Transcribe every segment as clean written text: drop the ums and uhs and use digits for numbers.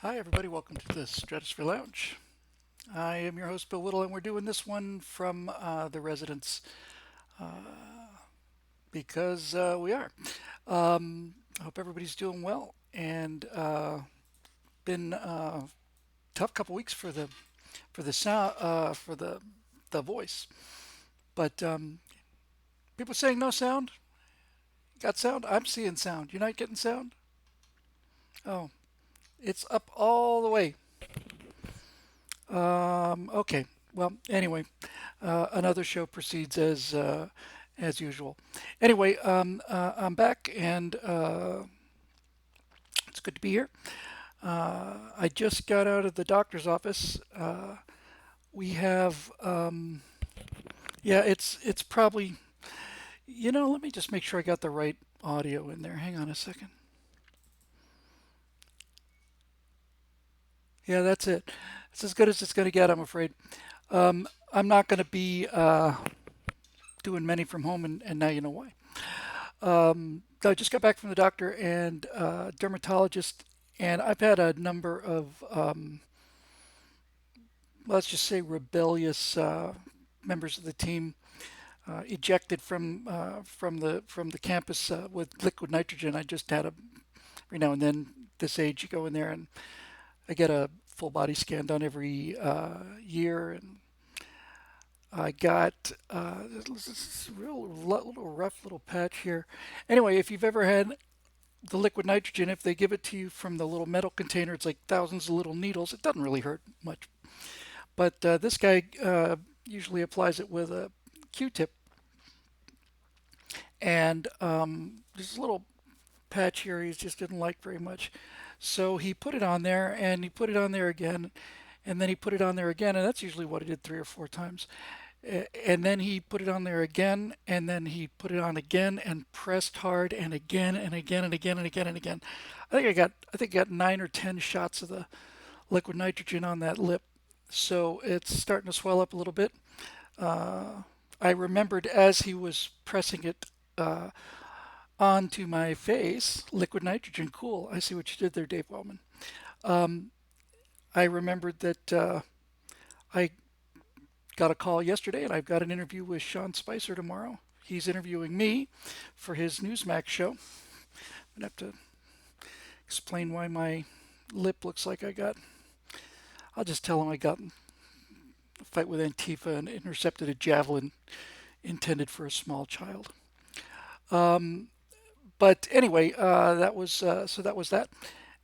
Hi, everybody. Welcome to the Stratosphere Lounge. I am your host, Bill Whittle, and we're doing this one from the residence because we are. I hope everybody's doing well, and been tough couple weeks for the sound for the voice. But people saying no sound. Got sound? I'm seeing sound. You're not getting sound? Oh, it's up all the way. Okay. Well, anyway, another show proceeds as usual. Anyway, I'm back, and it's good to be here. I just got out of the doctor's office. We have, yeah, it's probably, let me just make sure I got the right audio in there. Hang on a second. Yeah, that's it. It's as good as it's going to get, I'm afraid. I'm not going to be doing many from home, and now you know why. I just got back from the doctor and dermatologist, and I've had a number of, let's just say, rebellious members of the team ejected from the campus with liquid nitrogen. I just had a every now and then this age you go in there and I get a full body scan done every year, and I got this real little rough little patch here. Anyway, if you've ever had the liquid nitrogen, if they give it to you from the little metal container, it's like thousands of little needles. It doesn't really hurt much. But this guy usually applies it with a Q-tip, and this little patch here he just didn't like very much. So he put it on there, and he put it on there again, and then he put it on there again, and that's usually what he did 3 or 4 times. And then he put it on there again, and then he put it on again and pressed hard, and again and again and again and again and again. I think I got 9 or 10 shots of the liquid nitrogen on that lip, so it's starting to swell up a little bit. I remembered as he was pressing it onto my face, liquid nitrogen, cool. I see what you did there, Dave Wellman. I remembered that I got a call yesterday, and I've got an interview with Sean Spicer tomorrow. He's interviewing me for his Newsmax show. I'm gonna have to explain why my lip looks like I got. I'll just tell him I got in a fight with Antifa and intercepted a javelin intended for a small child. But anyway, that was that.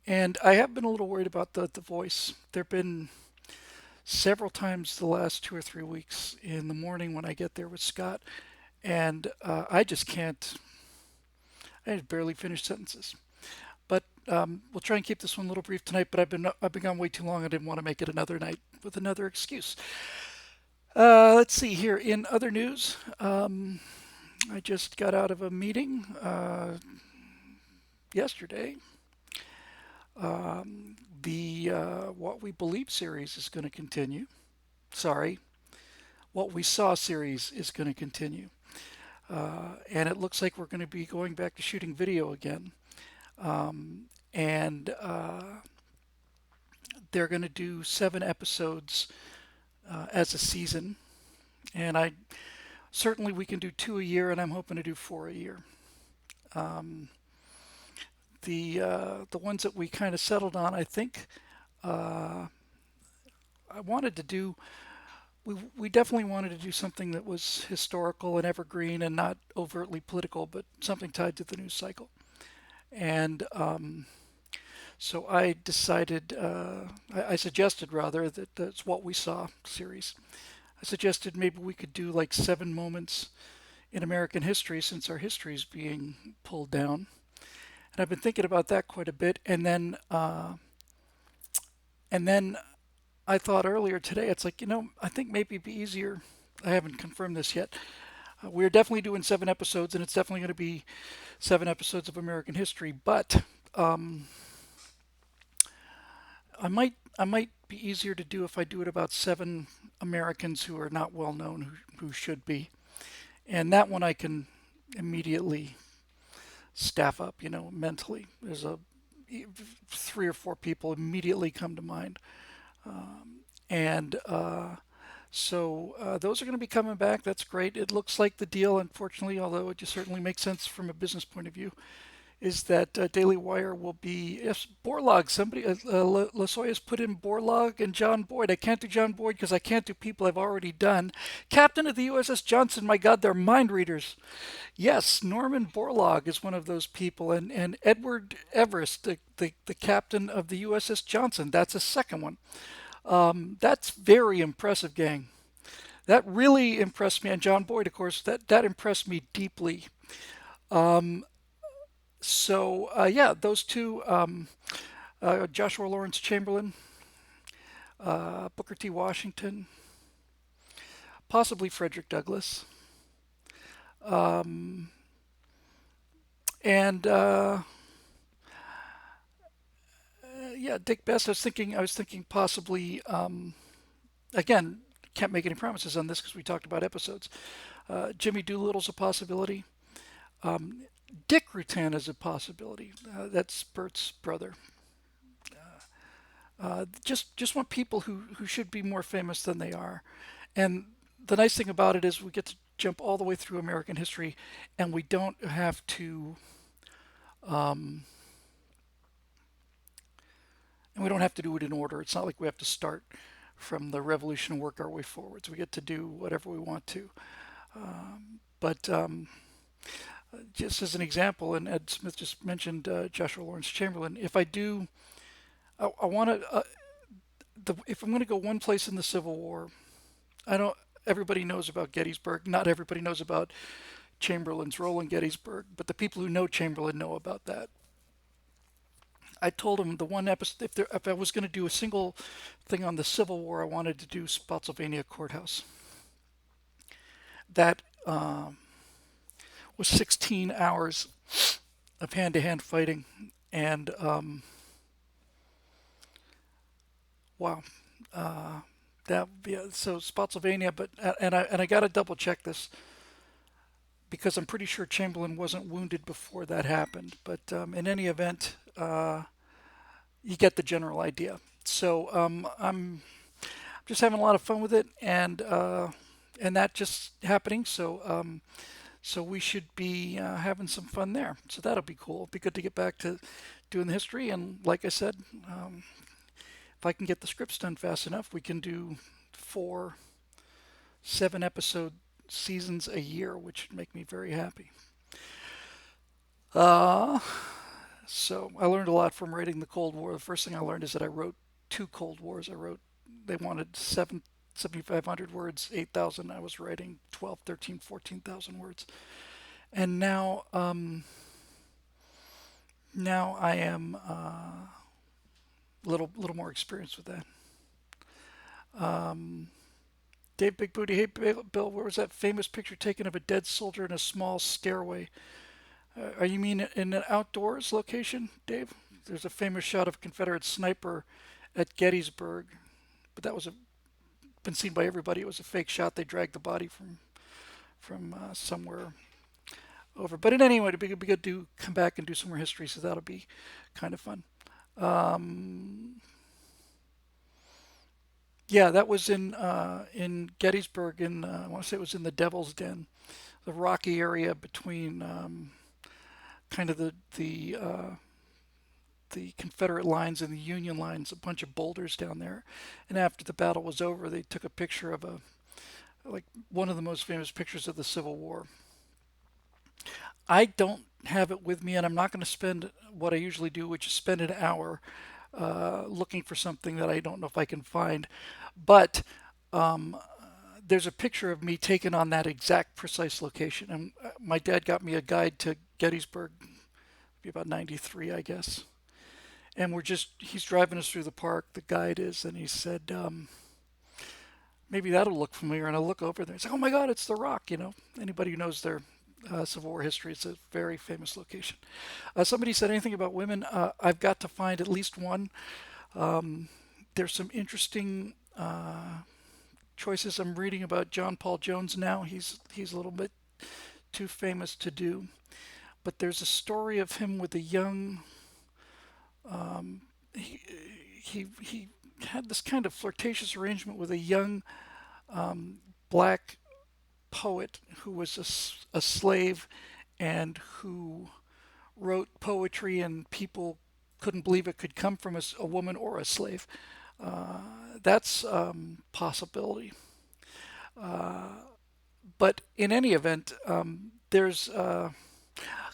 And I have been a little worried about the voice. There've been several times the last 2 or 3 weeks in the morning when I get there with Scott, and I just can't. I barely finish sentences. But we'll try and keep this one a little brief tonight. But I've been gone way too long. I didn't want to make it another night with another excuse. Let's see here. In other news, I just got out of a meeting yesterday. The What We Believe series is going to continue. Sorry, What We Saw series is going to continue. And it looks like we're going to be going back to shooting video again. And they're going to do 7 episodes as a season. And I certainly we can do 2 a year, and I'm hoping to do 4 a year. The ones that we kind of settled on, I think I wanted to do. We definitely wanted to do something that was historical and evergreen and not overtly political, but something tied to the news cycle. And so I decided, I suggested rather that that's what we saw series. I suggested maybe we could do like 7 moments in American history since our history is being pulled down. And I've been thinking about that quite a bit. And then I thought earlier today, it's like, I think maybe it'd be easier. I haven't confirmed this yet. We're definitely doing 7 episodes, and it's definitely going to be 7 episodes of American history. But I might be easier to do if I do it about 7 Americans who are not well known, who should be. And that one I can immediately staff up, mentally. There's three or four people immediately come to mind. And those are going to be coming back. That's great. It looks like the deal, unfortunately, although it just certainly makes sense from a business point of view, is that Daily Wire will be, yes, Borlaug. Somebody, Lasoya's put in Borlaug and John Boyd. I can't do John Boyd because I can't do people I've already done. Captain of the USS Johnson, my God, they're mind readers. Yes, Norman Borlaug is one of those people, and Edward Everest, the captain of the USS Johnson, that's a second one. That's very impressive, gang. That really impressed me, and John Boyd, of course, that impressed me deeply. Yeah, those two, Joshua Lawrence Chamberlain, Booker T. Washington, possibly Frederick Douglass, and yeah, Dick Best. I was thinking possibly. Again, can't make any promises on this because we talked about episodes. Jimmy Doolittle's a possibility. Dick Rutan is a possibility. That's Bert's brother. Just want people who should be more famous than they are. And the nice thing about it is we get to jump all the way through American history, and we don't have to do it in order. It's not like we have to start from the Revolution and work our way forwards. We get to do whatever we want to. But just as an example, and Ed Smith just mentioned Joshua Lawrence Chamberlain. If I do, I want to. If I'm going to go one place in the Civil War, I don't. Everybody knows about Gettysburg. Not everybody knows about Chamberlain's role in Gettysburg, but the people who know Chamberlain know about that. I told him the one episode, if I was going to do a single thing on the Civil War, I wanted to do Spotsylvania Courthouse. That was 16 hours of hand-to-hand fighting, and wow, that yeah. So Spotsylvania, but and I got to double check this because I'm pretty sure Chamberlain wasn't wounded before that happened. But in any event, you get the general idea. So I'm just having a lot of fun with it, and that just happening. So we should be having some fun there. So that'll be cool. It'll be good to get back to doing the history. And like I said, if I can get the scripts done fast enough, we can do 4 7-episode seasons a year, which would make me very happy. Uh, so I learned a lot from writing the Cold War. The first thing I learned is that I wrote 2 Cold Wars. They wanted 7,500 words, 8,000. I was writing 12, 13, 14,000 words. And now I am a little more experienced with that. Dave Big Booty, hey Bill, where was that famous picture taken of a dead soldier in a small stairway? Are you mean in an outdoors location, Dave? There's a famous shot of a Confederate sniper at Gettysburg, but that was been seen by everybody. It was a fake shot. They dragged the body from somewhere over. But in any way, it'd be good to come back and do some more history. So that'll be kind of fun. Yeah, that was in Gettysburg. I want to say it was in the Devil's Den, the rocky area between kind of the Confederate lines and the Union lines, a bunch of boulders down there. And after the battle was over, they took a picture of like one of the most famous pictures of the Civil War. I don't have it with me, and I'm not going to spend what I usually do, which is spend an hour looking for something that I don't know if I can find. But there's a picture of me taken on that exact precise location. And my dad got me a guide to Gettysburg, be about 93, I guess. And he's driving us through the park, the guide is, and he said, maybe that'll look familiar. And I look over there, it's like, oh my God, it's The Rock, Anybody who knows their Civil War history, it's a very famous location. Somebody said anything about women. I've got to find at least one. There's some interesting choices. I'm reading about John Paul Jones now. He's a little bit too famous to do. But there's a story of him with a young He, he had this kind of flirtatious arrangement with a young black poet who was a slave and who wrote poetry, and people couldn't believe it could come from a woman or a slave. That's possibility. But in any event, there's a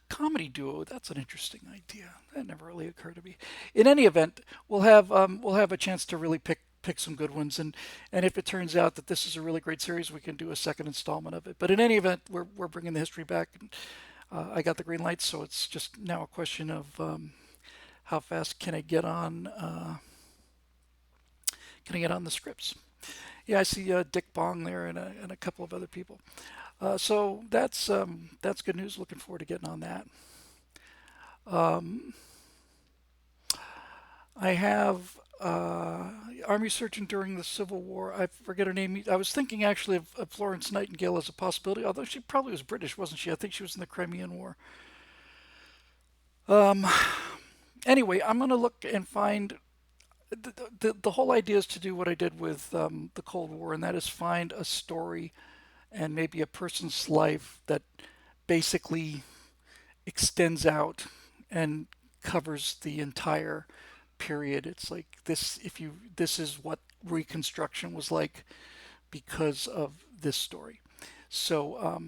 comedy duo. That's an interesting idea. That never really occurred to me. In any event, we'll have a chance to really pick some good ones, and if it turns out that this is a really great series, we can do a second installment of it. But in any event, we're bringing the history back. And, I got the green light, so it's just now a question of how fast can I get on the scripts. Yeah, I see Dick Bong there and a couple of other people. So that's good news. Looking forward to getting on that. I have Army surgeon during the Civil War. I forget her name. I was thinking actually of Florence Nightingale as a possibility, although she probably was British, wasn't she? I think she was in the Crimean War. Anyway, I'm going to look and find the whole idea is to do what I did with the Cold War, and that is find a story and maybe a person's life that basically extends out and covers the entire period. It's like this if you this is what Reconstruction was like because of this story. So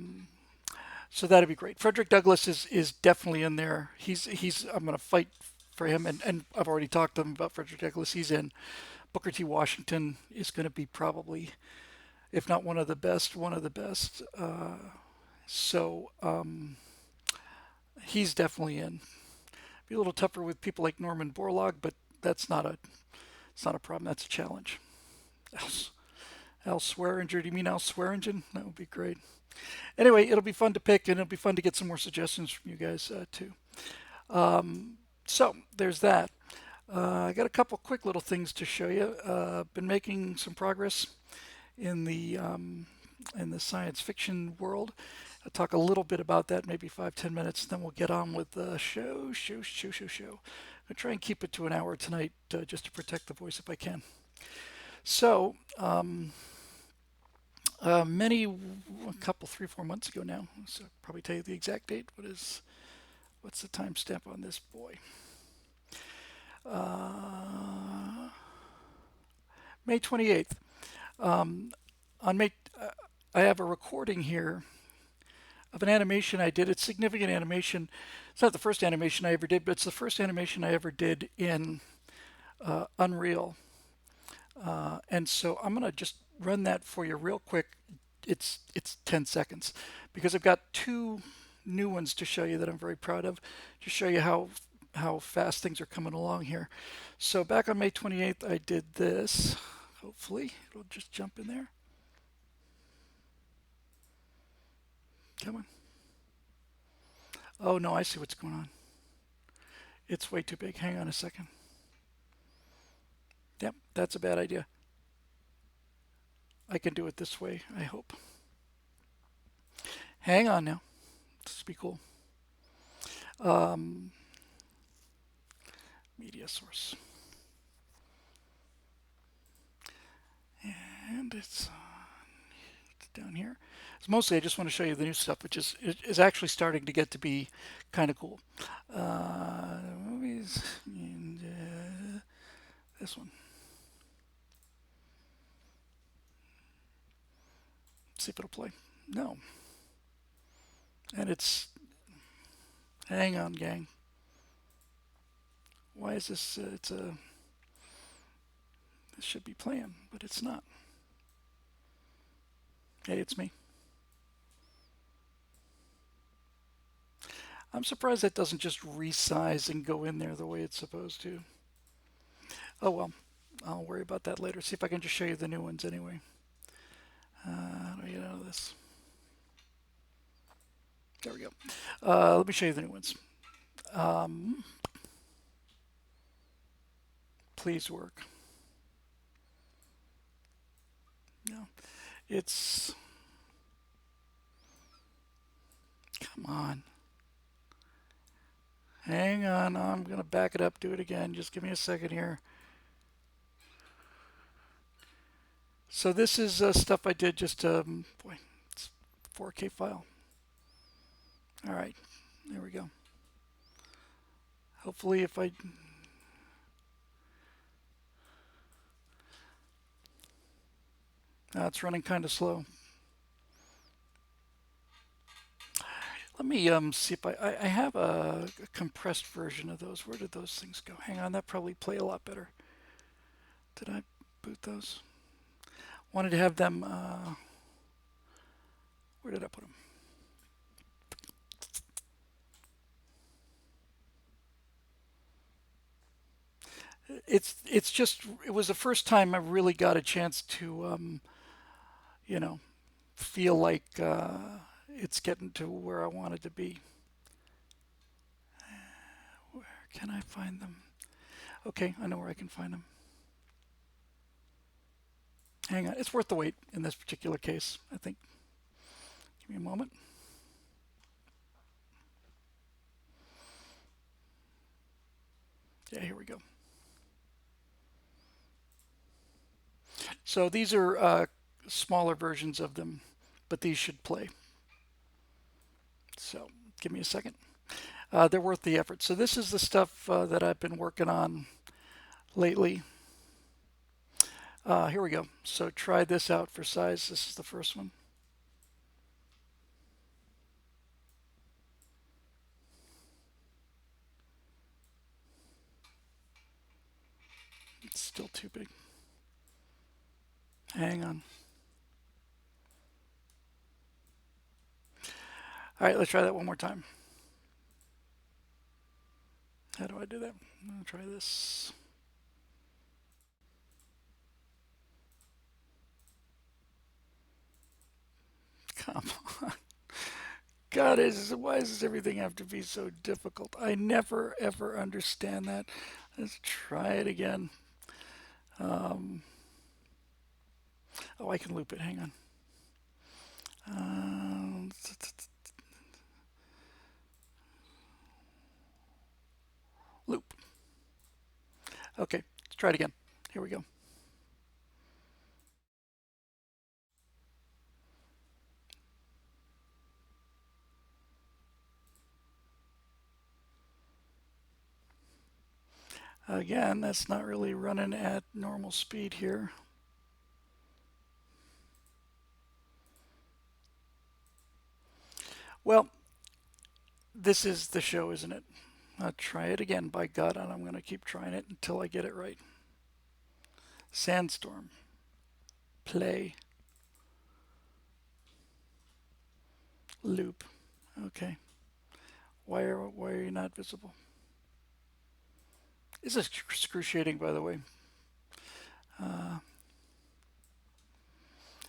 so that'd be great. Frederick Douglass is definitely in there. He's I'm going to fight for him, and I've already talked to him about Frederick Douglass. He's in. Booker T. Washington is going to be probably, if not one of the best, one of the best. So he's definitely in. Be a little tougher with people like Norman Borlaug, but that's not a it's not a problem. That's a challenge. Al Swearinger. Do you mean Al Swearingen? That would be great. Anyway, it'll be fun to pick, and it'll be fun to get some more suggestions from you guys too. So there's that. I got a couple quick little things to show you. Been making some progress in the science fiction world. I'll talk a little bit about that, maybe 5-10 minutes, then we'll get on with the show. I'll try and keep it to an hour tonight, just to protect the voice if I can. So, a couple, 3-4 months ago now, so I'll probably tell you the exact date. What's the timestamp on this boy? May 28th. On May, I have a recording here of an animation I did. It's significant animation. It's not the first animation I ever did, but it's the first animation I ever did in Unreal. And so I'm going to just run that for you real quick. It's 10 seconds because I've got two new ones to show you that I'm very proud of, to show you how fast things are coming along here. So back on May 28th, I did this. Hopefully it'll just jump in there. Come on. Oh no, I see what's going on. It's way too big. Hang on a second. Yep, that's a bad idea. I can do it this way, I hope. Hang on now. This will be cool. Media source. And it's down here. So mostly I just want to show you the new stuff, which is actually starting to get to be kind of cool. Movies and this one. See if it'll play. No. And it's, hang on, gang. Why is this? This should be playing, but it's not. Hey, it's me. I'm surprised that doesn't just resize and go in there the way it's supposed to. Oh well, I'll worry about that later. See if I can just show you the new ones anyway. How do I get out of this? There we go. Let me show you the new ones. Please work. No, it's, come on. Hang on, I'm going to back it up, do it again. Just give me a second here. So this is stuff I did just, boy, it's 4K file. All right, there we go. Hopefully if I, it's running kind of slow. Let me see if I have a compressed version of those. Where did those things go? Hang on, that probably play a lot better. Did I boot those? Wanted to have them, where did I put them? It's just, it was the first time I really got a chance to, you know, feel like it's getting to where I wanted to be. Where can I find them? Okay, I know where I can find them. Hang on, it's worth the wait in this particular case, I think. Give me a moment. Yeah, here we go. So these are smaller versions of them, but these should play. So give me a second. They're worth the effort. So this is the stuff that I've been working on lately. Here we go. So try this out for size. This is the first one. It's still too big. Hang on. All right, let's try that one more time. How do I do that? I'll try this. Come on. God, why does everything have to be so difficult? I never, ever understand that. Let's try it again. Oh, I can loop it. Hang on. Loop. Okay, let's try it again. Here we go. Again, that's not really running at normal speed here. Well, this is the show, isn't it? I'll try it again, by God, and I'm going to keep trying it until I get it right. Sandstorm. Play. Loop. Okay. Why are you not visible? This is excruciating, by the way.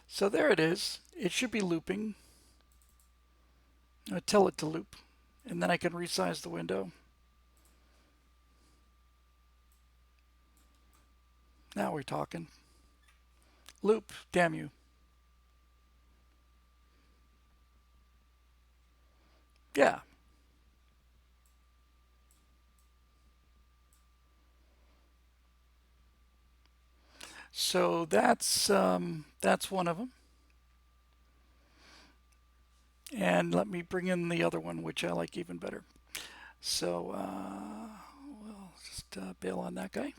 So there it is. It should be looping. I tell it to loop, and then I can resize the window. Now we're talking. Loop, damn you. Yeah. So that's one of them. And let me bring in the other one, which I like even better. So we'll just bail on that guy.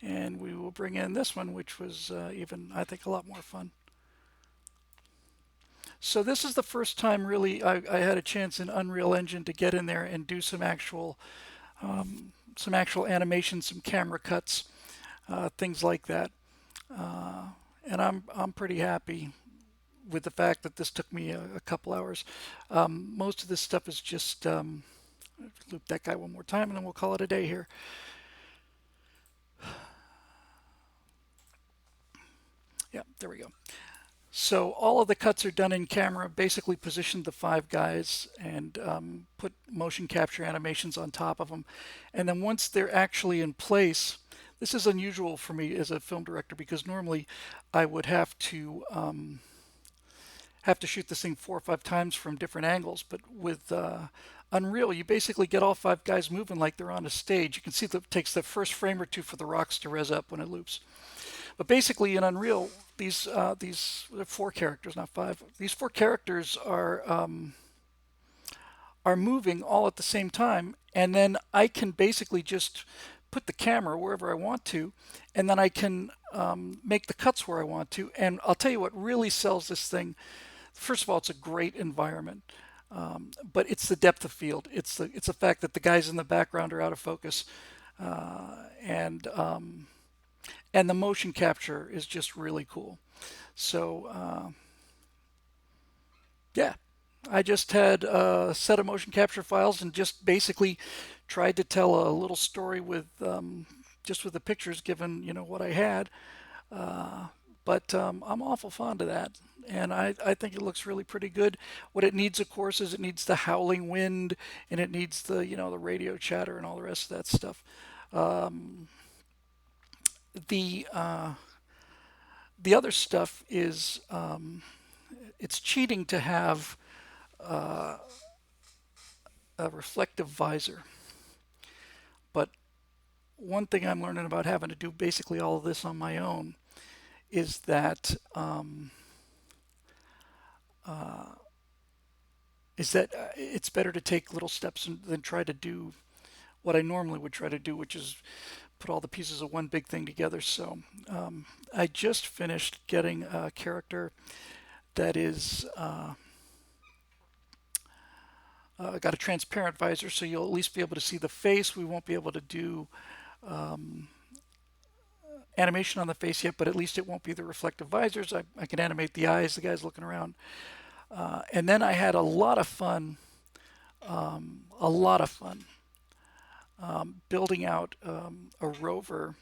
And we will bring in this one, which was even, I think, a lot more fun. So this is the first time really I had a chance in Unreal Engine to get in there and do some actual animation, some camera cuts, things like that. And I'm pretty happy with the fact that this took me a couple hours. Most of this stuff is just loop that guy one more time, and then we'll call it a day here. Yeah, there we go. So all of the cuts are done in camera, basically positioned the five guys and put motion capture animations on top of them. And then once they're actually in place, this is unusual for me as a film director because normally I would have to have to shoot this thing 4 or 5 times from different angles. But with Unreal, you basically get all 5 guys moving like they're on a stage. You can see that it takes the first frame or two for the rocks to res up when it loops. But basically in Unreal, these 4 characters, not 5. These 4 characters are moving all at the same time, and then I can basically just put the camera wherever I want to, and then I can make the cuts where I want to. And I'll tell you what really sells this thing. First of all, it's a great environment, but it's the depth of field. It's the fact that the guys in the background are out of focus, and the motion capture is just really cool. So yeah, I just had a set of motion capture files and just basically tried to tell a little story with just with the pictures, given what I had. But I'm awful fond of that, and I think it looks really pretty good. What it needs, of course, is it needs the howling wind, and it needs the radio chatter and all the rest of that stuff. The the other stuff is it's cheating to have a reflective visor. But one thing I'm learning about having to do basically all of this on my own is that it's better to take little steps than try to do what I normally would try to do, which is put all the pieces of one big thing together. So I just finished getting a character that is got a transparent visor, so you'll at least be able to see the face. We won't be able to do animation on the face yet, but at least it won't be the reflective visors. I can animate the eyes, the guy's looking around. And then I had a lot of fun building out a rover.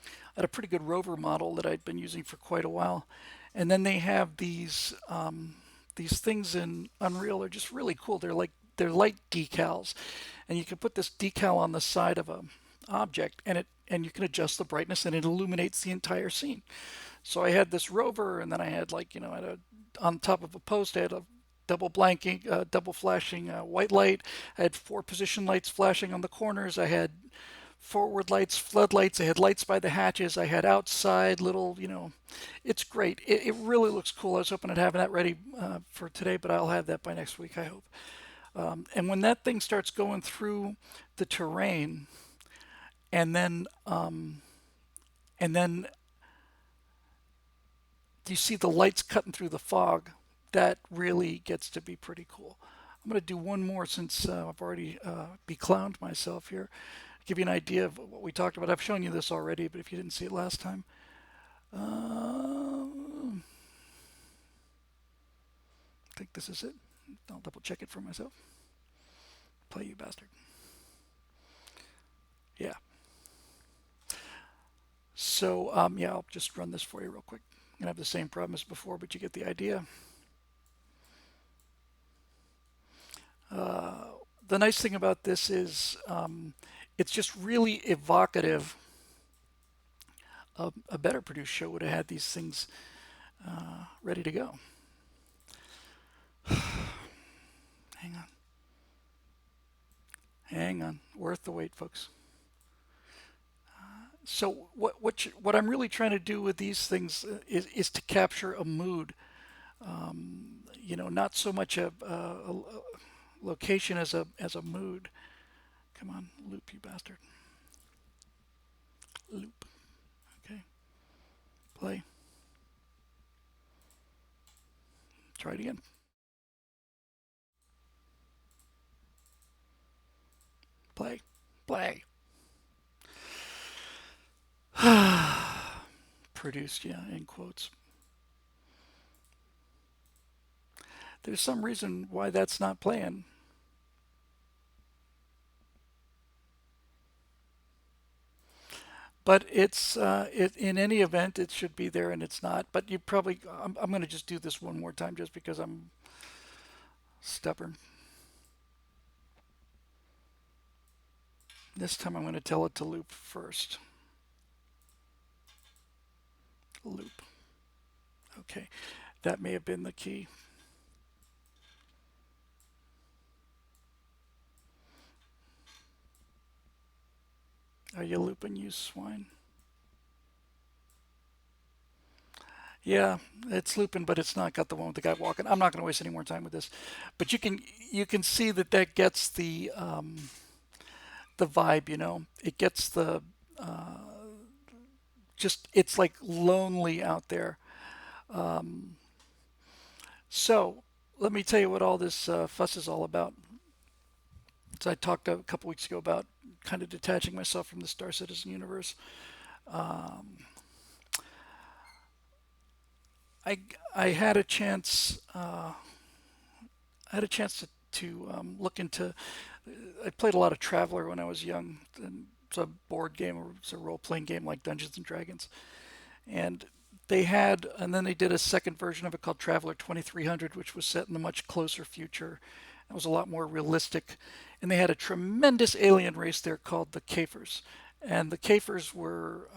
I had a pretty good rover model that I'd been using for quite a while. And then they have these things in Unreal are just really cool. They're light decals, and you can put this decal on the side of a object, and you can adjust the brightness, and it illuminates the entire scene. So I had this rover, and then I had on top of a post, I had a double flashing white light. I had 4 position lights flashing on the corners. I had forward lights, floodlights. I had lights by the hatches. I had outside little, it's great. It really looks cool. I was hoping I'd have that ready for today, but I'll have that by next week, I hope. And when that thing starts going through the terrain, and then you see the lights cutting through the fog, that really gets to be pretty cool. I'm going to do one more since I've already beclowned myself here. Give you an idea of what we talked about. I've shown you this already, but if you didn't see it last time. I think this is it. I'll double check it for myself. Play, you bastard. Yeah. So, yeah, I'll just run this for you real quick. I'm going to have the same problem as before, but you get the idea. The nice thing about this is it's just really evocative. A better produced show would have had these things ready to go. Hang on. Worth the wait, folks. So what I'm really trying to do with these things is to capture a mood. Not so much a location as a mood. Come on, loop, you bastard. Loop. Okay. Play. Try it again. Play. Play. Produced, yeah, in quotes. There's some reason why that's not playing. But it's in any event, it should be there, and it's not. But you probably, I'm going to just do this one more time just because I'm stubborn. This time I'm going to tell it to loop first. Loop. Okay. That may have been the key. Are you looping, you swine? Yeah, it's looping, but it's not got the one with the guy walking. I'm not going to waste any more time with this, but you can see that that gets the vibe. It gets the just it's like lonely out there. So let me tell you what all this fuss is all about. So I talked a couple weeks ago about kind of detaching myself from the Star Citizen universe. I I had a chance. I had a chance to look into. I played a lot of Traveller when I was young. And it's a board game or it's a role playing game like Dungeons and Dragons. And and then they did a second version of it called Traveller 2300, which was set in a much closer future. It was a lot more realistic. And they had a tremendous alien race there called the Kafers. And the Kafers were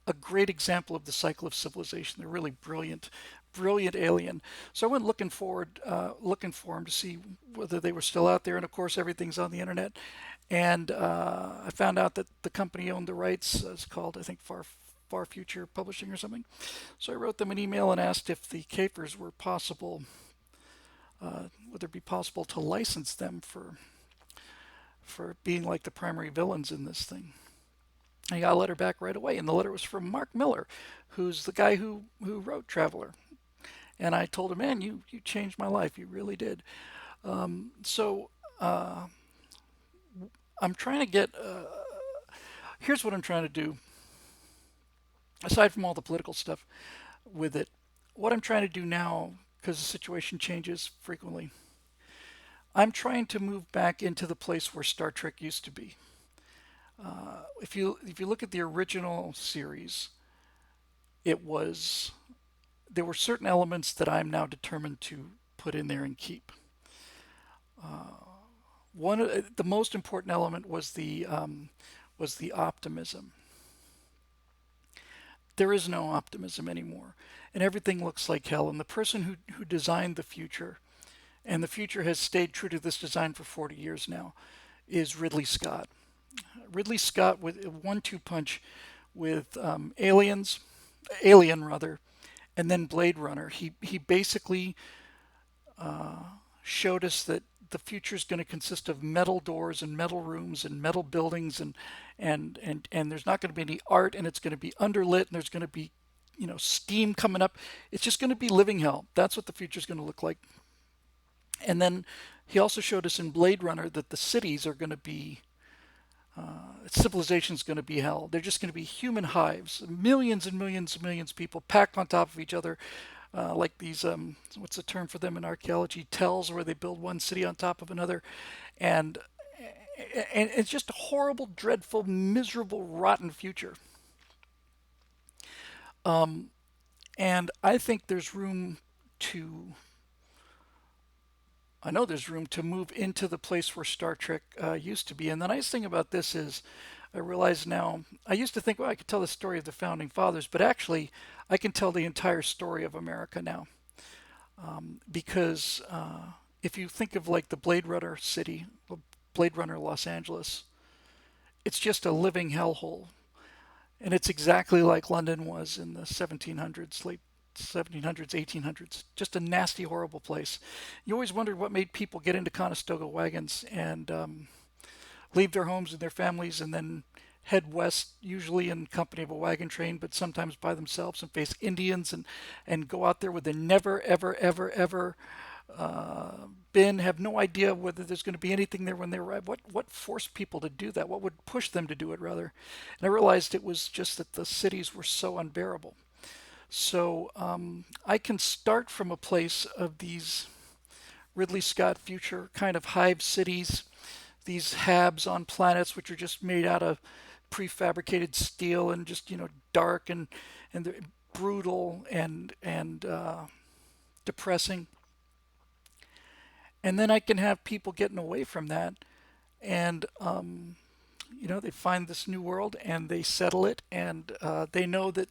a great example of the cycle of civilization. They're really brilliant, brilliant alien. So I went looking for them to see whether they were still out there. And of course, everything's on the internet. And I found out that the company owned the rights. It's called, I think, Far Future Publishing or something. So I wrote them an email and asked if the Capers were possible, would it be possible to license them for being like the primary villains in this thing. I got a letter back right away, and the letter was from Mark Miller, who's the guy who wrote Traveller. And I told him, man, you changed my life. You really did. So I'm trying to get. Here's what I'm trying to do. Aside from all the political stuff with it, what I'm trying to do now, because the situation changes frequently, I'm trying to move back into the place where Star Trek used to be. If you look at the original series, it was there were certain elements that I'm now determined to put in there and keep. One of the most important element was the optimism. There is no optimism anymore, and everything looks like hell. And the person who designed the future, and the future has stayed true to this design for 40 years now, is Ridley Scott. Ridley Scott with a one-two punch with Alien rather, and then Blade Runner. He basically showed us that the future is going to consist of metal doors and metal rooms and metal buildings and there's not going to be any art, and it's going to be underlit, and there's going to be steam coming up. It's just going to be living hell. That's what the future is going to look like. And then he also showed us in Blade Runner that the cities are going to be civilization is going to be hell. They're just going to be human hives, millions and millions and millions of people packed on top of each other, like these what's the term for them in archaeology, tells, where they build one city on top of another, and and it's just a horrible, dreadful, miserable, rotten future. And I think there's room to I know there's room to move into the place where Star Trek used to be. And the nice thing about this is, I realize now, I used to think, well, I could tell the story of the founding fathers, but actually, I can tell the entire story of America now. Because if you think of like the Blade Runner city, Blade Runner Los Angeles, it's just a living hellhole. And it's exactly like London was in the 1700s, late 1700s, 1800s. Just a nasty, horrible place. You always wondered what made people get into Conestoga wagons and leave their homes and their families and then head west, usually in company of a wagon train, but sometimes by themselves, and face Indians and go out there with a never, ever, ever, ever been, have no idea whether there's going to be anything there when they arrive. What forced people to do that? What would push them to do it, rather? And I realized it was just that the cities were so unbearable. So I can start from a place of these Ridley Scott future kind of hive cities, these habs on planets which are just made out of prefabricated steel and just dark and they're brutal and depressing. And then I can have people getting away from that, and they find this new world and they settle it, and they know that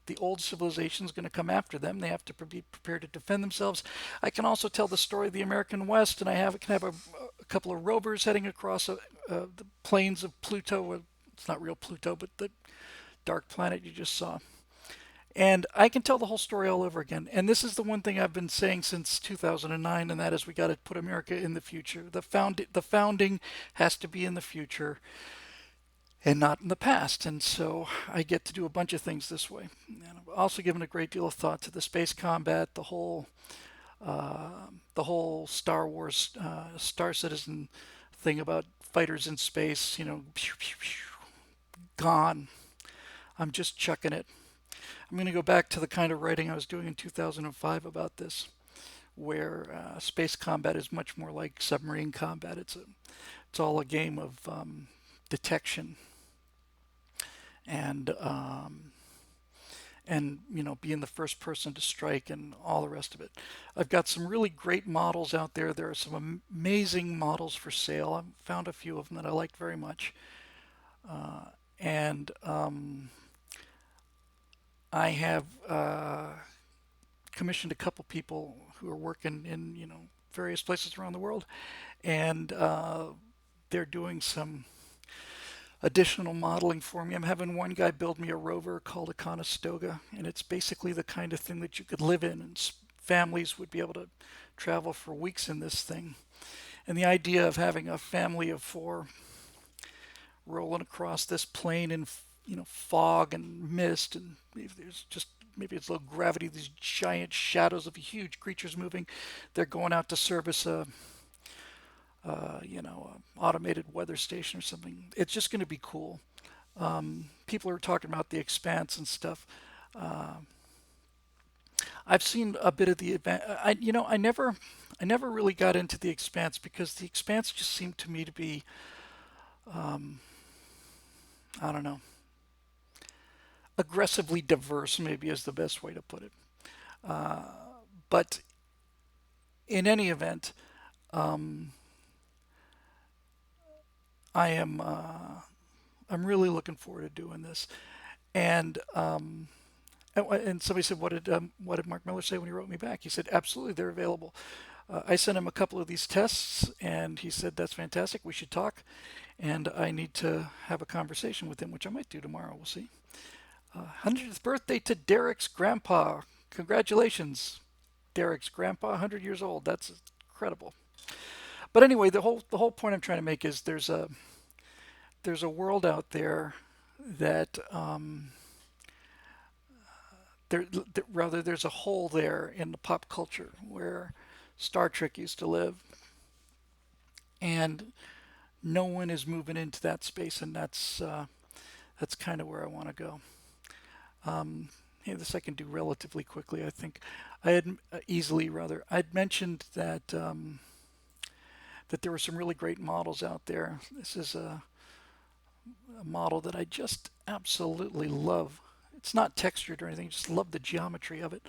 the old civilization is going to come after them. They have to be prepared to defend themselves. I can also tell the story of the American West, and can have a couple of rovers heading across the plains of Pluto. It's not real Pluto, but the dark planet you just saw. And I can tell the whole story all over again. And this is the one thing I've been saying since 2009, and that is we got to put America in the future. The founding has to be in the future and not in the past. And so I get to do a bunch of things this way. And I've also given a great deal of thought to the space combat, the whole Star Wars, Star Citizen thing about fighters in space. Pew, pew, pew, gone. I'm just chucking it. I'm going to go back to the kind of writing I was doing in 2005 about this, where space combat is much more like submarine combat. It's all a game of detection and being the first person to strike and all the rest of it. I've got some really great models out there. There are some amazing models for sale. I've found a few of them that I liked very much, and I have commissioned a couple people who are working in various places around the world, and they're doing some additional modeling for me. I'm having one guy build me a rover called a Conestoga, and it's basically the kind of thing that you could live in, and families would be able to travel for weeks in this thing. And the idea of having a family of four rolling across this plane in fog and mist, and maybe it's low gravity, these giant shadows of huge creatures moving. They're going out to service a automated weather station or something. It's just going to be cool. People are talking about the Expanse and stuff. I've seen a bit of the event. I never really got into the Expanse because the Expanse just seemed to me to be, I don't know, aggressively diverse. Maybe is the best way to put it. But in any event, I am. I'm really looking forward to doing this, and and somebody said, what did Mark Miller say when he wrote me back? He said, absolutely, they're available. I sent him a couple of these tests, and he said, that's fantastic. We should talk, and I need to have a conversation with him, which I might do tomorrow. We'll see. 100th birthday to Derek's grandpa. Congratulations, Derek's grandpa, 100 years old. That's incredible. But anyway, the whole point I'm trying to make is there's a world out there that there's a hole there in the pop culture where Star Trek used to live, and no one is moving into that space, and that's kind of where I want to go. This I can do relatively quickly. I think I had easily rather. I'd mentioned that that there were some really great models out there. This is a model that I just absolutely love. It's not textured or anything, just love the geometry of it.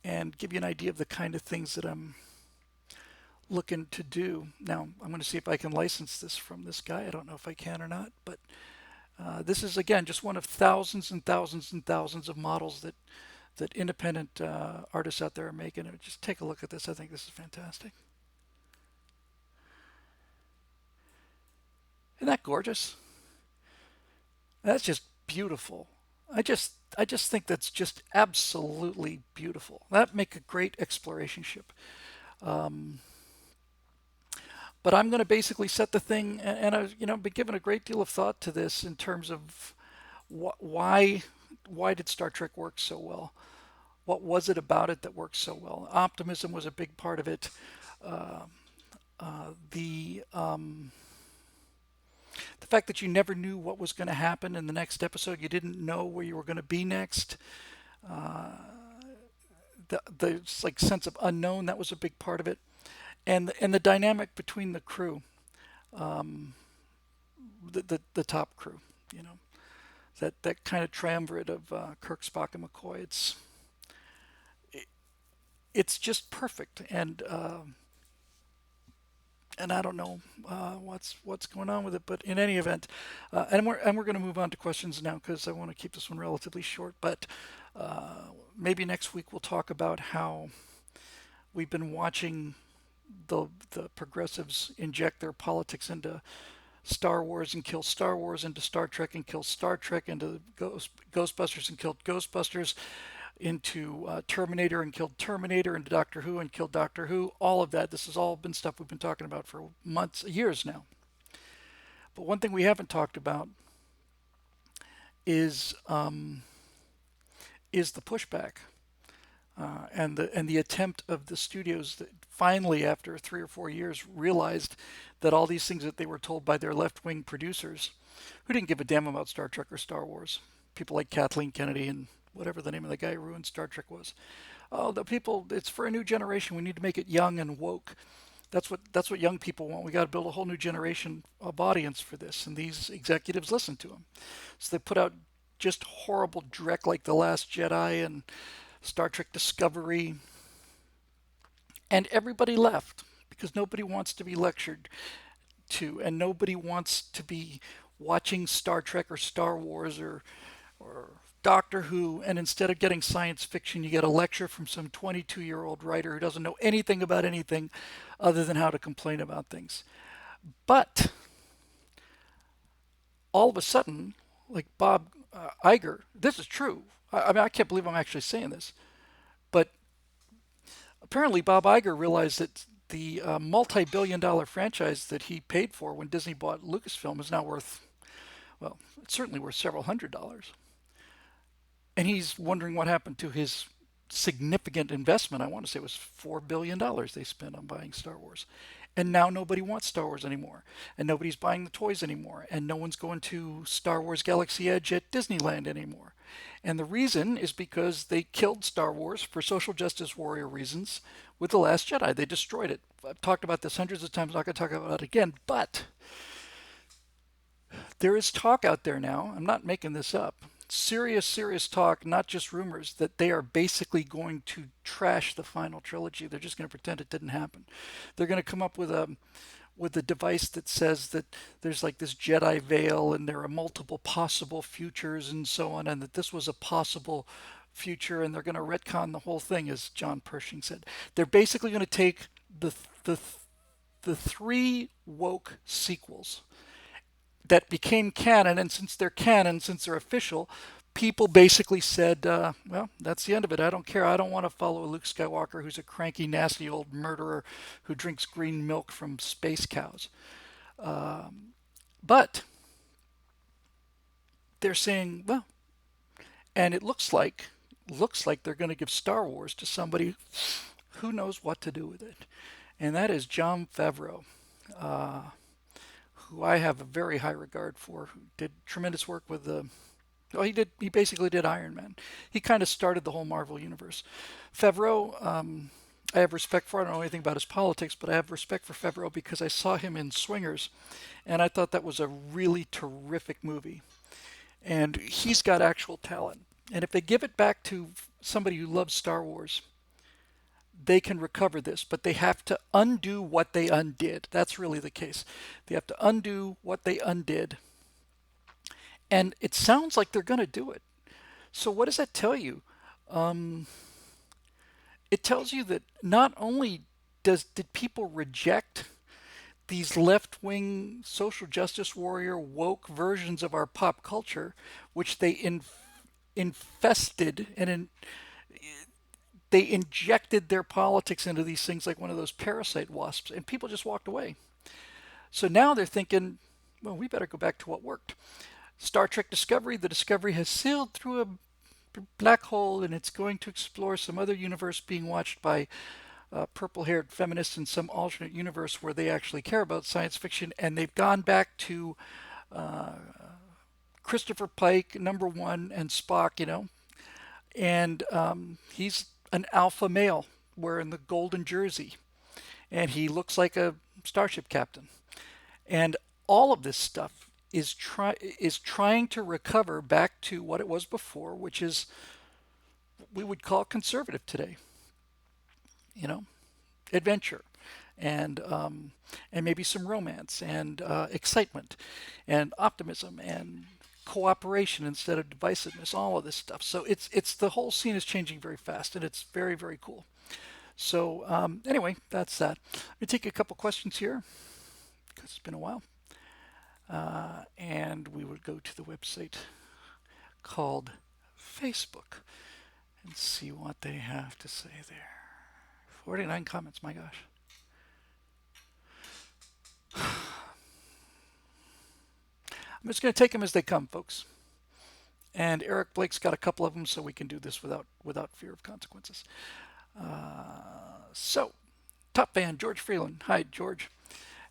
And give you an idea of the kind of things that I'm looking to do. Now, I'm going to see if I can license this from this guy. I don't know if I can or not, but this is, again, just one of thousands and thousands and thousands of models that independent artists out there are making. Just take a look at this. I think this is fantastic. Isn't that gorgeous? That's just beautiful. I just think that's just absolutely beautiful. That make a great exploration ship. But I'm going to basically set the thing, and I've been given a great deal of thought to this in terms of why did Star Trek work so well? What was it about it that worked so well? Optimism was a big part of it. The fact that you never knew what was going to happen in the next episode, you didn't know where you were going to be next. The like sense of unknown, that was a big part of it, and the dynamic between the crew, the top crew, that kind of triumvirate of Kirk, Spock, and McCoy. It's just perfect, and and I don't know what's going on with it. But in any event, and we're going to move on to questions now because I want to keep this one relatively short. But maybe next week we'll talk about how we've been watching the progressives inject their politics into Star Wars and kill Star Wars, into Star Trek and kill Star Trek, into Ghostbusters and killed Ghostbusters, into Terminator and killed Terminator, into Doctor Who and killed Doctor Who. All of that. This has all been stuff we've been talking about for months, years now. But one thing we haven't talked about is is the pushback and the attempt of the studios that finally, after 3 or 4 years, realized that all these things that they were told by their left-wing producers, who didn't give a damn about Star Trek or Star Wars, people like Kathleen Kennedy and whatever the name of the guy who ruined Star Trek was. Oh, the people, it's for a new generation. We need to make it young and woke. That's what young people want. We got to build a whole new generation of audience for this, and these executives listen to them. So they put out just horrible dreck like The Last Jedi and Star Trek Discovery, and everybody left because nobody wants to be lectured to, and nobody wants to be watching Star Trek or Star Wars or Doctor Who, and instead of getting science fiction, you get a lecture from some 22-year-old writer who doesn't know anything about anything other than how to complain about things. But all of a sudden, like Bob Iger, this is true. I mean, I can't believe I'm actually saying this, but apparently Bob Iger realized that the multi-billion-dollar franchise that he paid for when Disney bought Lucasfilm is now worth, well, it's certainly worth several $100s. And he's wondering what happened to his significant investment. I want to say it was $4 billion they spent on buying Star Wars. And now nobody wants Star Wars anymore. And nobody's buying the toys anymore. And no one's going to Star Wars Galaxy Edge at Disneyland anymore. And the reason is because they killed Star Wars for social justice warrior reasons with The Last Jedi. They destroyed it. I've talked about this hundreds of times. I'm not going to talk about it again. But there is talk out there now. I'm not making this up. Serious, serious talk, not just rumors, that they are basically going to trash the final trilogy. They're just going to pretend it didn't happen. They're going to come up with a device that says that there's like this Jedi veil and there are multiple possible futures and so on, and that this was a possible future, and they're going to retcon the whole thing, as John Pershing said. They're basically going to take the the three woke sequels that became canon, and since they're canon, since they're official, people basically said, well, that's the end of it. I don't care. I don't want to follow Luke Skywalker, who's a cranky, nasty old murderer who drinks green milk from space cows. But they're saying, well, and it looks like they're going to give Star Wars to somebody who knows what to do with it, and that is Jon Favreau, who I have a very high regard for, who did tremendous work with the. Well, He basically did Iron Man. He kind of started the whole Marvel universe. Favreau, I have respect for. I don't know anything about his politics, but I have respect for Favreau because I saw him in Swingers, and I thought that was a really terrific movie. And he's got actual talent. And if they give it back to somebody who loves Star Wars, they can recover this, but they have to undo what they undid. That's really the case. They have to undo what they undid. And it sounds like they're going to do it. So what does that tell you? It tells you that not only did people reject these left-wing social justice warrior woke versions of our pop culture, which they infested they injected their politics into these things like one of those parasite wasps, and people just walked away. So now they're thinking, well, we better go back to what worked. Star Trek Discovery, the Discovery has sailed through a black hole, and it's going to explore some other universe being watched by purple-haired feminists in some alternate universe where they actually care about science fiction, and they've gone back to Christopher Pike, number one, and Spock, and he's an alpha male wearing the golden jersey, and he looks like a starship captain. And all of this stuff is trying to recover back to what it was before, which is we would call conservative today. You know, adventure, and maybe some romance and excitement and optimism and cooperation instead of divisiveness, all of this stuff. So it's the whole scene is changing very fast, and it's very, very cool. So anyway, that's that. Let me take a couple questions here because it's been a while, and we would go to the website called Facebook and see what they have to say there. 49 comments, my gosh. I'm just going to take them as they come, folks. And Eric Blake's got a couple of them, so we can do this without fear of consequences. So, top fan George Freeland. Hi, George.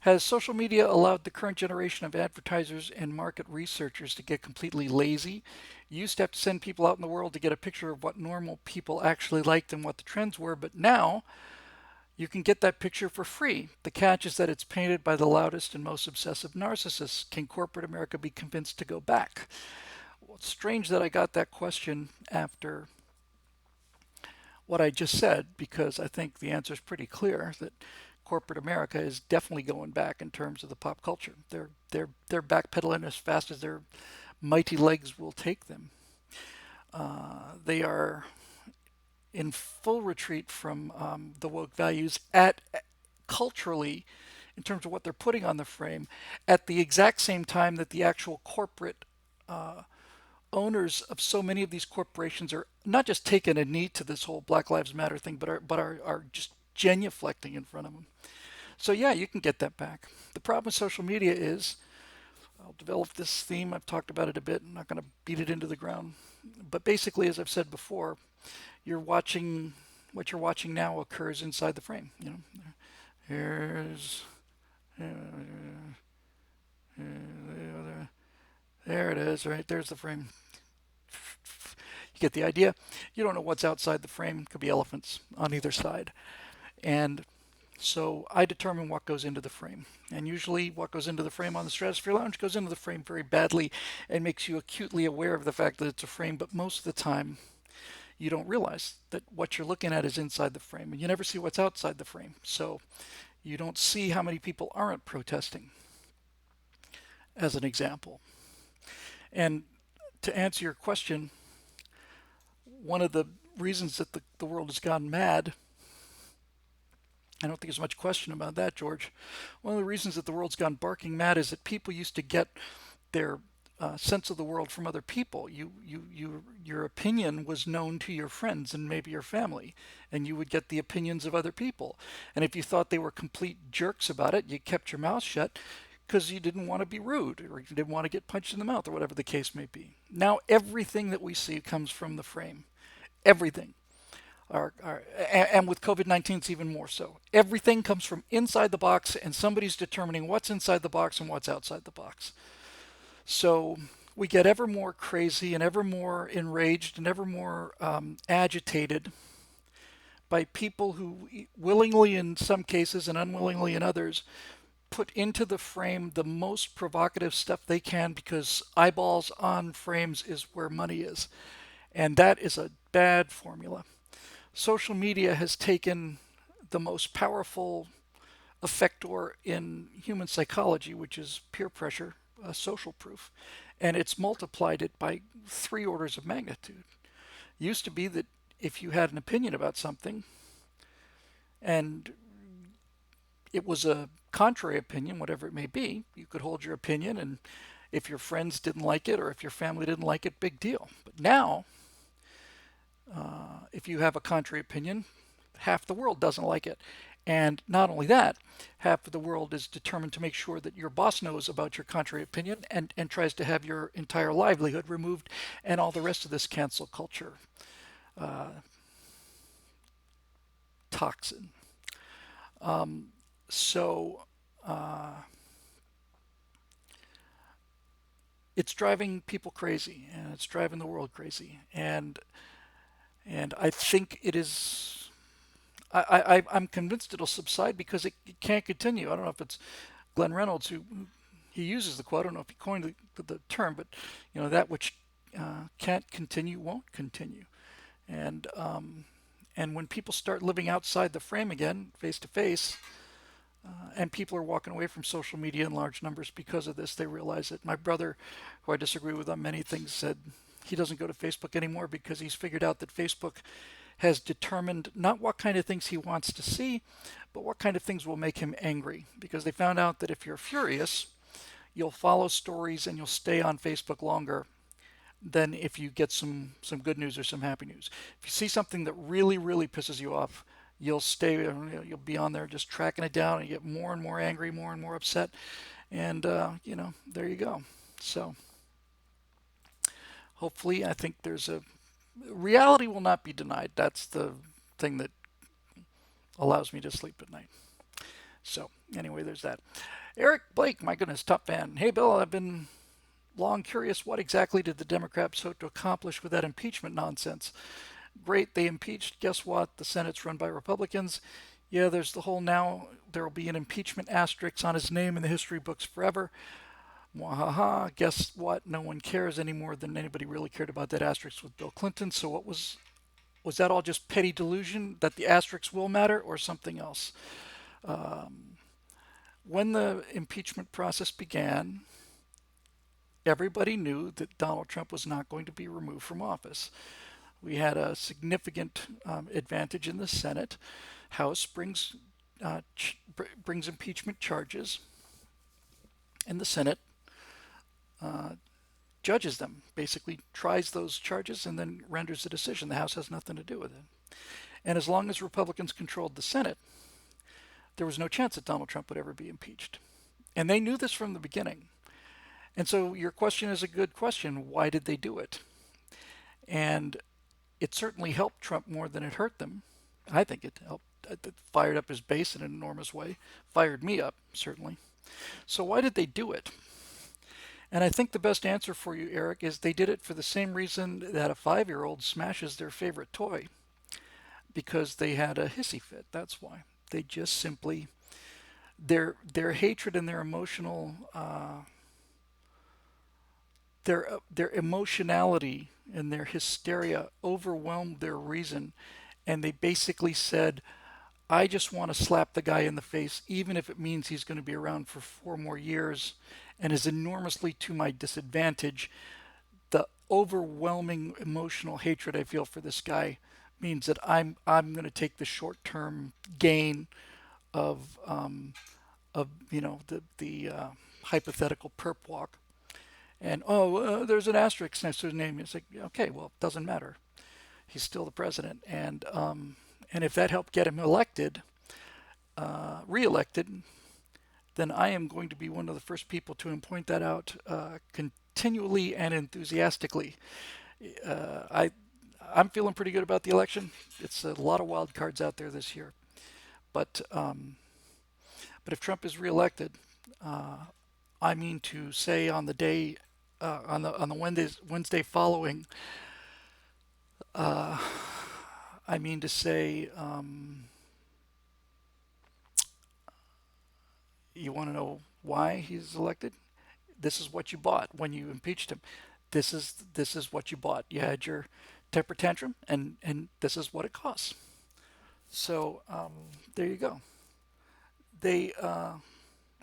Has social media allowed the current generation of advertisers and market researchers to get completely lazy? You used to have to send people out in the world to get a picture of what normal people actually liked and what the trends were, but now you can get that picture for free. The catch is that it's painted by the loudest and most obsessive narcissists. Can corporate America be convinced to go back? Well, it's strange that I got that question after what I just said, because I think the answer is pretty clear that corporate America is definitely going back in terms of the pop culture. They're backpedaling as fast as their mighty legs will take them. They are in full retreat from the woke values at culturally in terms of what they're putting on the frame at the exact same time that the actual corporate owners of so many of these corporations are not just taking a knee to this whole Black Lives Matter thing, but are just genuflecting in front of them. So yeah, you can get that back. The problem with social media is, I'll develop this theme. I've talked about it a bit. I'm not going to beat it into the ground. But basically, as I've said before, you're watching what you're watching now occurs inside the frame. You know, here's uh, there it is. Right there's the frame. You get the idea. You don't know what's outside the frame. It could be elephants on either side, and so I determine what goes into the frame. And usually what goes into the frame on the Stratosphere Lounge goes into the frame very badly and makes you acutely aware of the fact that it's a frame, but most of the time you don't realize that what you're looking at is inside the frame, and you never see what's outside the frame. So you don't see how many people aren't protesting, as an example. And to answer your question, one of the reasons that the world has gone mad, I don't think there's much question about that, George. One of the reasons that the world's gone barking mad is that people used to get their sense of the world from other people. Your opinion was known to your friends and maybe your family, and you would get the opinions of other people. And if you thought they were complete jerks about it, you kept your mouth shut because you didn't want to be rude or you didn't want to get punched in the mouth or whatever the case may be. Now everything that we see comes from the frame. Everything. And with COVID-19, it's even more so. Everything comes from inside the box, and somebody's determining what's inside the box and what's outside the box. So we get ever more crazy and ever more enraged and ever more agitated by people who willingly in some cases and unwillingly in others put into the frame the most provocative stuff they can, because eyeballs on frames is where money is. And that is a bad formula. Social media has taken the most powerful effector in human psychology, which is peer pressure, social proof, and it's multiplied it by 3 orders of magnitude. It used to be that if you had an opinion about something and it was a contrary opinion, whatever it may be, you could hold your opinion, and if your friends didn't like it or if your family didn't like it, big deal. But now, if you have a contrary opinion, half the world doesn't like it. And not only that, half of the world is determined to make sure that your boss knows about your contrary opinion and tries to have your entire livelihood removed and all the rest of this cancel culture toxin. So it's driving people crazy, and it's driving the world crazy. And I think it is. I'm convinced it'll subside because it can't continue. I don't know if it's Glenn Reynolds who he uses the quote. I don't know if he coined the term, but that which can't continue won't continue. And and when people start living outside the frame again, face to face, And people are walking away from social media in large numbers because of this. They realize it. My brother, who I disagree with on many things, said he doesn't go to Facebook anymore because he's figured out that Facebook has determined not what kind of things he wants to see, but what kind of things will make him angry. Because they found out that if you're furious, you'll follow stories and you'll stay on Facebook longer than if you get some good news or some happy news. If you see something that really pisses you off, you'll stay, you'll be on there just tracking it down, and you get more and more angry, more and more upset, and there you go. So hopefully, I think there's a reality will not be denied. That's the thing that allows me to sleep at night. So anyway, there's that. Eric Blake, my goodness, top fan. Hey Bill, I've been long curious, what exactly did the Democrats hope to accomplish with that impeachment nonsense? Great, they impeached. Guess what? The Senate's run by Republicans. Yeah, there's the whole now there will be an impeachment asterisk on his name in the history books forever. Mwahaha. Guess what? No one cares any more than anybody really cared about that asterisk with Bill Clinton. So what was that all just petty delusion that the asterisk will matter or something else? When the impeachment process began, everybody knew that Donald Trump was not going to be removed from office. We had a significant advantage in the Senate. House brings impeachment charges, and the Senate judges them, basically tries those charges and then renders a decision. The House has nothing to do with it. And as long as Republicans controlled the Senate, there was no chance that Donald Trump would ever be impeached. And they knew this from the beginning. And so your question is a good question. Why did they do it? And it certainly helped Trump more than it hurt them. I think it helped. It fired up his base in an enormous way. Fired me up, certainly. So why did they do it? And I think the best answer for you, Eric, is they did it for the same reason that a 5-year-old smashes their favorite toy, because they had a hissy fit. That's why. They just simply their hatred and their emotional their emotionality and their hysteria overwhelmed their reason, and they basically said, I just want to slap the guy in the face, even if it means he's going to be around for 4 more years and is enormously to my disadvantage. The overwhelming emotional hatred I feel for this guy means that I'm going to take the short-term gain of the hypothetical perp walk. And there's an asterisk next to his name. It's like, okay, well, it doesn't matter. He's still the president, and if that helped get him elected, reelected, then I am going to be one of the first people to point that out continually and enthusiastically. I'm feeling pretty good about the election. It's a lot of wild cards out there this year, but if Trump is reelected, I mean to say on the day on the Wednesday following, I mean to say, you want to know why he's elected? This is what you bought when you impeached him. This is what you bought. You had your temper tantrum, and this is what it costs. So there you go. They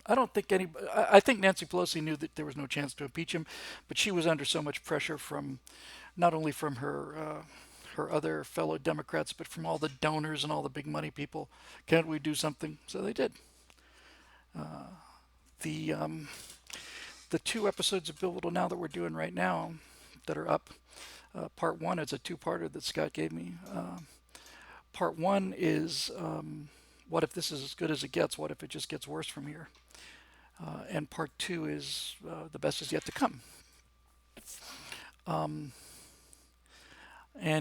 I don't think any. I think Nancy Pelosi knew that there was no chance to impeach him, but she was under so much pressure from not only from her other fellow Democrats, but from all the donors and all the big money people. Can't we do something? So they did. The the 2 episodes of Bill Whittle now that we're doing right now that are up. Part one is a two-parter that Scott gave me. Part one is what if this is as good as it gets? What if it just gets worse from here? And part two is the best is yet to come. And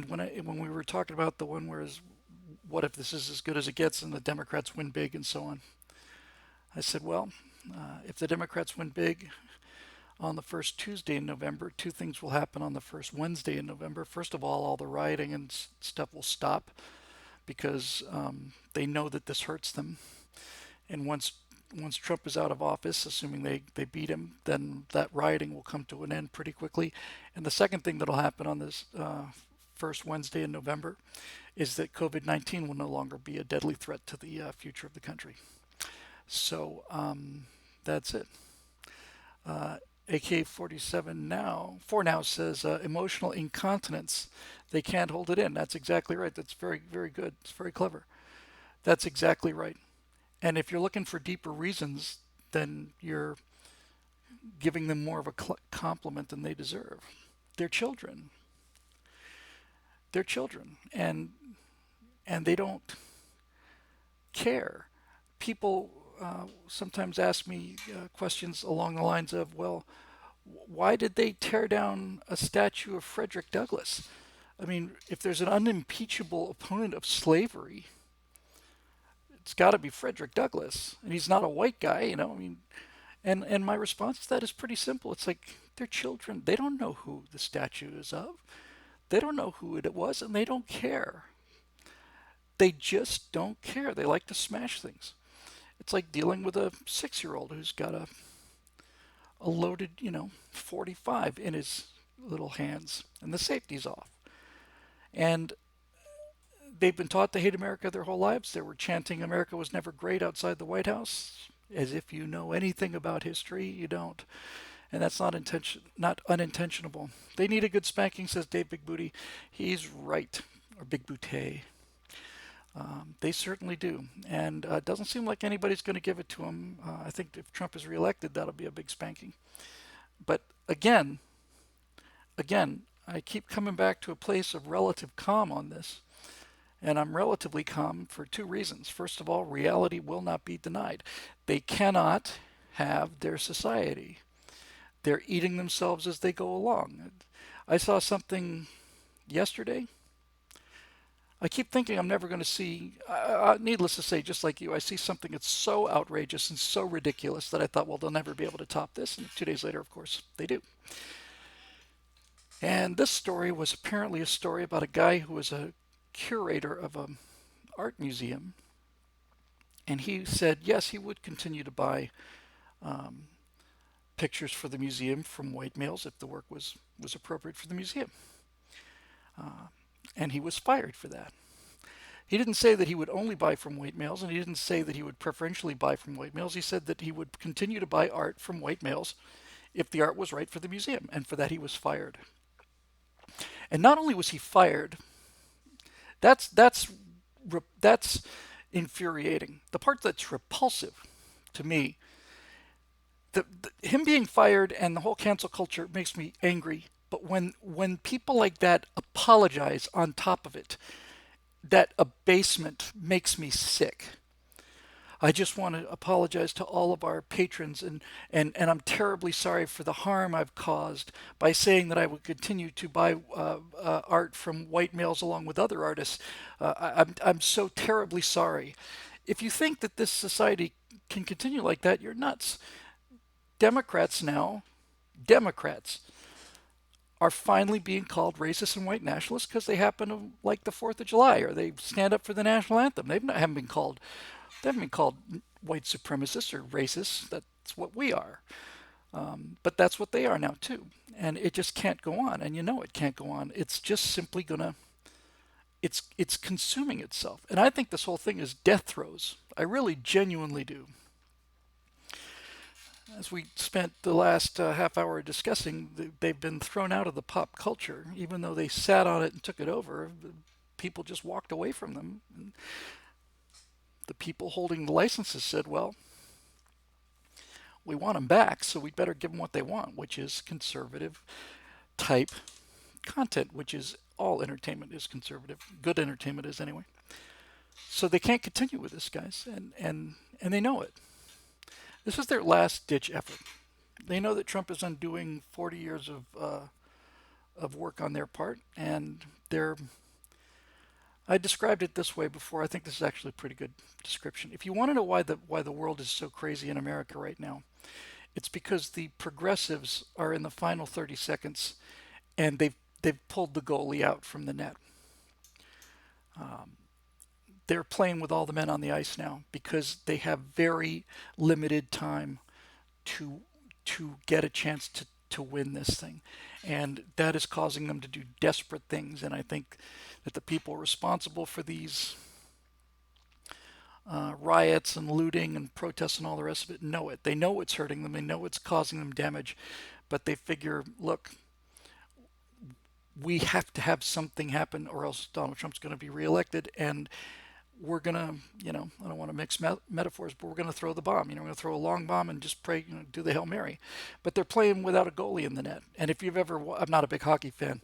when we were talking about the one where is what if this is as good as it gets and the Democrats win big and so on, I said, well, if the Democrats win big on the first Tuesday in November, two things will happen on the first Wednesday in November. First of all the rioting and stuff will stop because they know that this hurts them. And once Trump is out of office, assuming they beat him, then that rioting will come to an end pretty quickly. And the second thing that will happen on this first Wednesday in November is that COVID-19 will no longer be a deadly threat to the future of the country. So that's it. AK-47 now, for now says emotional incontinence. They can't hold it in. That's exactly right. That's very, very good. It's very clever. That's exactly right. And if you're looking for deeper reasons, then you're giving them more of a compliment than they deserve. They're children. They're children, and they don't care. People sometimes ask me questions along the lines of, well, why did they tear down a statue of Frederick Douglass? I mean, if there's an unimpeachable opponent of slavery, it's got to be Frederick Douglass, and he's not a white guy, you know. I mean, and my response to that is pretty simple. It's like they're children. They don't know who the statue is of. They don't know who it was, and they don't care. They just don't care. They like to smash things. It's like dealing with a 6-year-old who's got a loaded, 45 in his little hands, and the safety's off. And they've been taught to hate America their whole lives. They were chanting America was never great outside the White House, as if you know anything about history. You don't. And that's not unintentional. They need a good spanking, says Dave Big Booty. He's right, or Big Booty. They certainly do, and it doesn't seem like anybody's going to give it to him. I think if Trump is reelected, that'll be a big spanking. But again, I keep coming back to a place of relative calm on this, and I'm relatively calm for two reasons. First of all, reality will not be denied. They cannot have their society. They're eating themselves as they go along. I saw something yesterday. I keep thinking I'm never going to see, needless to say, just like you, I see something that's so outrageous and so ridiculous that I thought, well, they'll never be able to top this. And 2 days later, of course, they do. And this story was apparently a story about a guy who was a curator of an art museum. And he said, yes, he would continue to buy um, pictures for the museum from white males if the work was appropriate for the museum. And he was fired for that. He didn't say that he would only buy from white males, and he didn't say that he would preferentially buy from white males. He said that he would continue to buy art from white males if the art was right for the museum, and for that he was fired. And not only was he fired, that's infuriating. The part that's repulsive to me, him being fired and the whole cancel culture makes me angry. But when people like that apologize on top of it, that abasement makes me sick. I just want to apologize to all of our patrons, and I'm terribly sorry for the harm I've caused by saying that I would continue to buy art from white males along with other artists. I'm so terribly sorry. If you think that this society can continue like that, you're nuts. Democrats are finally being called racist and white nationalists because they happen to like the 4th of July or they stand up for the national anthem. They haven't been called white supremacists or racists. That's what we are. But that's what they are now too. And it just can't go on. And you know it can't go on. It's just simply gonna it's consuming itself. And I think this whole thing is death throes. I really genuinely do. As we spent the last half hour discussing, they've been thrown out of the pop culture, even though they sat on it and took it over. People just walked away from them. And the people holding the licenses said, well, we want them back, so we'd better give them what they want, which is conservative type content, which is all entertainment is conservative. Good entertainment is anyway. So they can't continue with this, guys, and they know it. This is their last ditch effort. They know that Trump is undoing 40 years of work on their part, and I described it this way before. I think this is actually a pretty good description. If you want to know why the world is so crazy in America right now, it's because the progressives are in the final 30 seconds, and they've pulled the goalie out from the net. They're playing with all the men on the ice now because they have very limited time to get a chance to win this thing, and that is causing them to do desperate things. And I think that the people responsible for these riots and looting and protests and all the rest of it know it. They know it's hurting them. They know it's causing them damage, but they figure, look, we have to have something happen, or else Donald Trump's going to be reelected, and we're going to, I don't want to mix metaphors, but we're going to throw the bomb. We're going to throw a long bomb and just pray, do the Hail Mary. But they're playing without a goalie in the net. And if you've ever, I'm not a big hockey fan,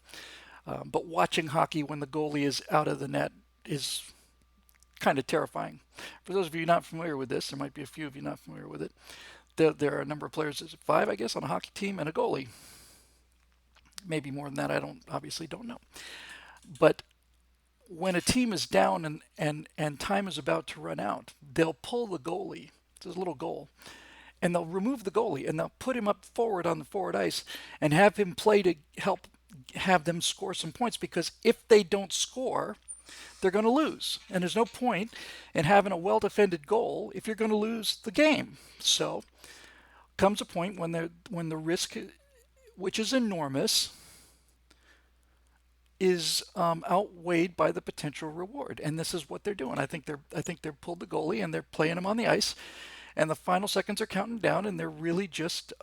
but watching hockey when the goalie is out of the net is kind of terrifying. For those of you not familiar with this, there might be a few of you not familiar with it. There are a number of players, is it five, I guess, on a hockey team, and a goalie. Maybe more than that, I obviously don't know. But when a team is down and time is about to run out, they'll pull the goalie. It's a little goal. And they'll remove the goalie and they'll put him up forward on the forward ice and have him play to help have them score some points, because if they don't score, they're going to lose. And there's no point in having a well-defended goal if you're going to lose the game. So comes a point when the risk, which is enormous, is outweighed by the potential reward, and this is what they're doing. I think they're pulled the goalie and they're playing him on the ice, and the final seconds are counting down, and they're really just,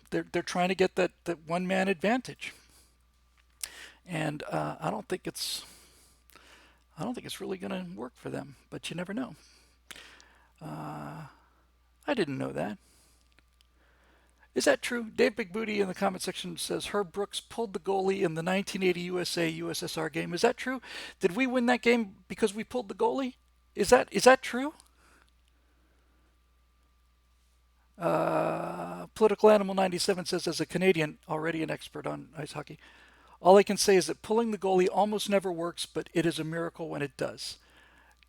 they're trying to get that one man advantage, and I don't think it's really going to work for them, but you never know. I didn't know that. Is that true? Dave Big Booty in the comment section says Herb Brooks pulled the goalie in the 1980 USA USSR game. Is that true? Did we win that game because we pulled the goalie? Is that true? Political Animal 97 says, as a Canadian, already an expert on ice hockey, all I can say is that pulling the goalie almost never works, but it is a miracle when it does.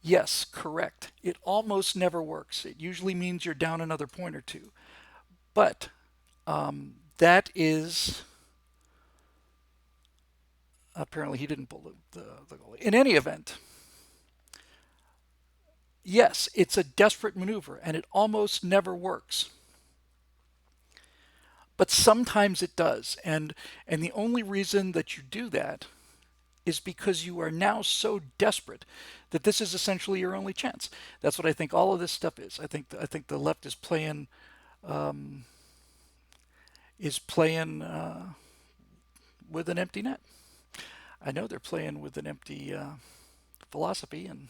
Yes, correct. It almost never works. It usually means you're down another point or two. But that is, apparently he didn't pull the goalie. In any event, yes, it's a desperate maneuver, and it almost never works. But sometimes it does, and the only reason that you do that is because you are now so desperate that this is essentially your only chance. That's what I think all of this stuff is. I think the left is playing with an empty net. I know they're playing with an empty philosophy, and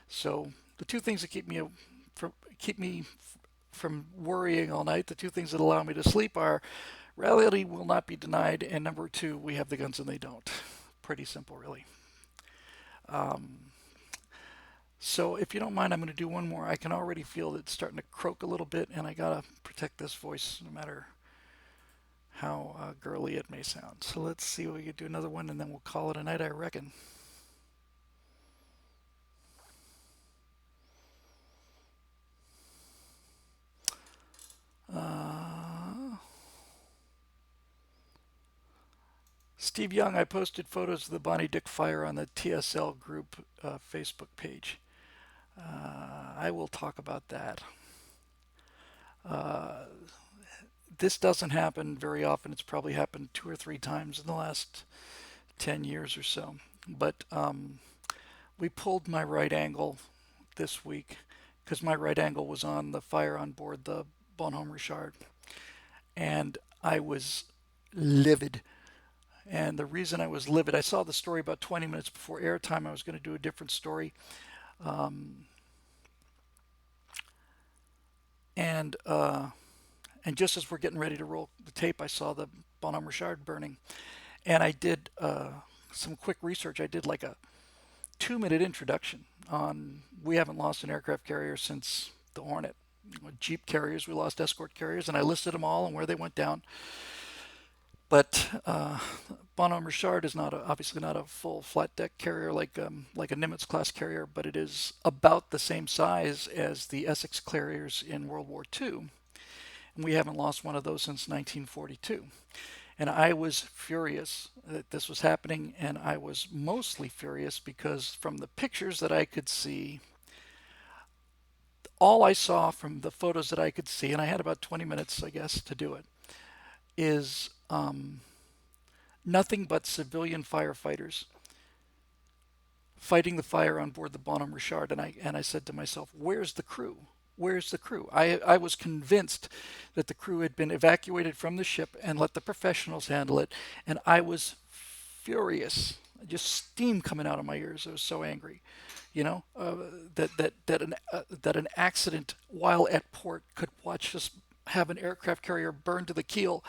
so the two things that keep me from worrying all night, the two things that allow me to sleep, are reality will not be denied, and number two, we have the guns and they don't. Pretty simple, really. So if you don't mind, I'm going to do one more. I can already feel that it's starting to croak a little bit, and I gotta protect this voice no matter how girly it may sound. So let's see if we can do another one, and then we'll call it a night, I reckon. Steve Young, I posted photos of the Bonnie Dick fire on the TSL group Facebook page. I will talk about that. This doesn't happen very often. It's probably happened 2 or 3 times in the last 10 years or so. But we pulled my right angle this week because my right angle was on the fire on board the Bonhomme Richard. And I was livid. And the reason I was livid, I saw the story about 20 minutes before airtime. I was going to do a different story. And just as we're getting ready to roll the tape, I saw the Bonhomme Richard burning. And I did some quick research. I did like a 2-minute introduction on, we haven't lost an aircraft carrier since the Hornet. Jeep carriers, we lost escort carriers, and I listed them all and where they went down. But Bonhomme Richard is obviously not a full flat deck carrier like a Nimitz class carrier, but it is about the same size as the Essex carriers in World War II. And we haven't lost one of those since 1942. And I was furious that this was happening, and I was mostly furious because from the pictures that I could see, all I saw from the photos that I could see, and I had about 20 minutes, I guess, to do it, is nothing but civilian firefighters fighting the fire on board the Bonhomme Richard, and I said to myself, "Where's the crew? Where's the crew?" I was convinced that the crew had been evacuated from the ship and let the professionals handle it, and I was furious, just steam coming out of my ears. I was so angry, you know, that an accident while at port could watch us have an aircraft carrier burn to the keel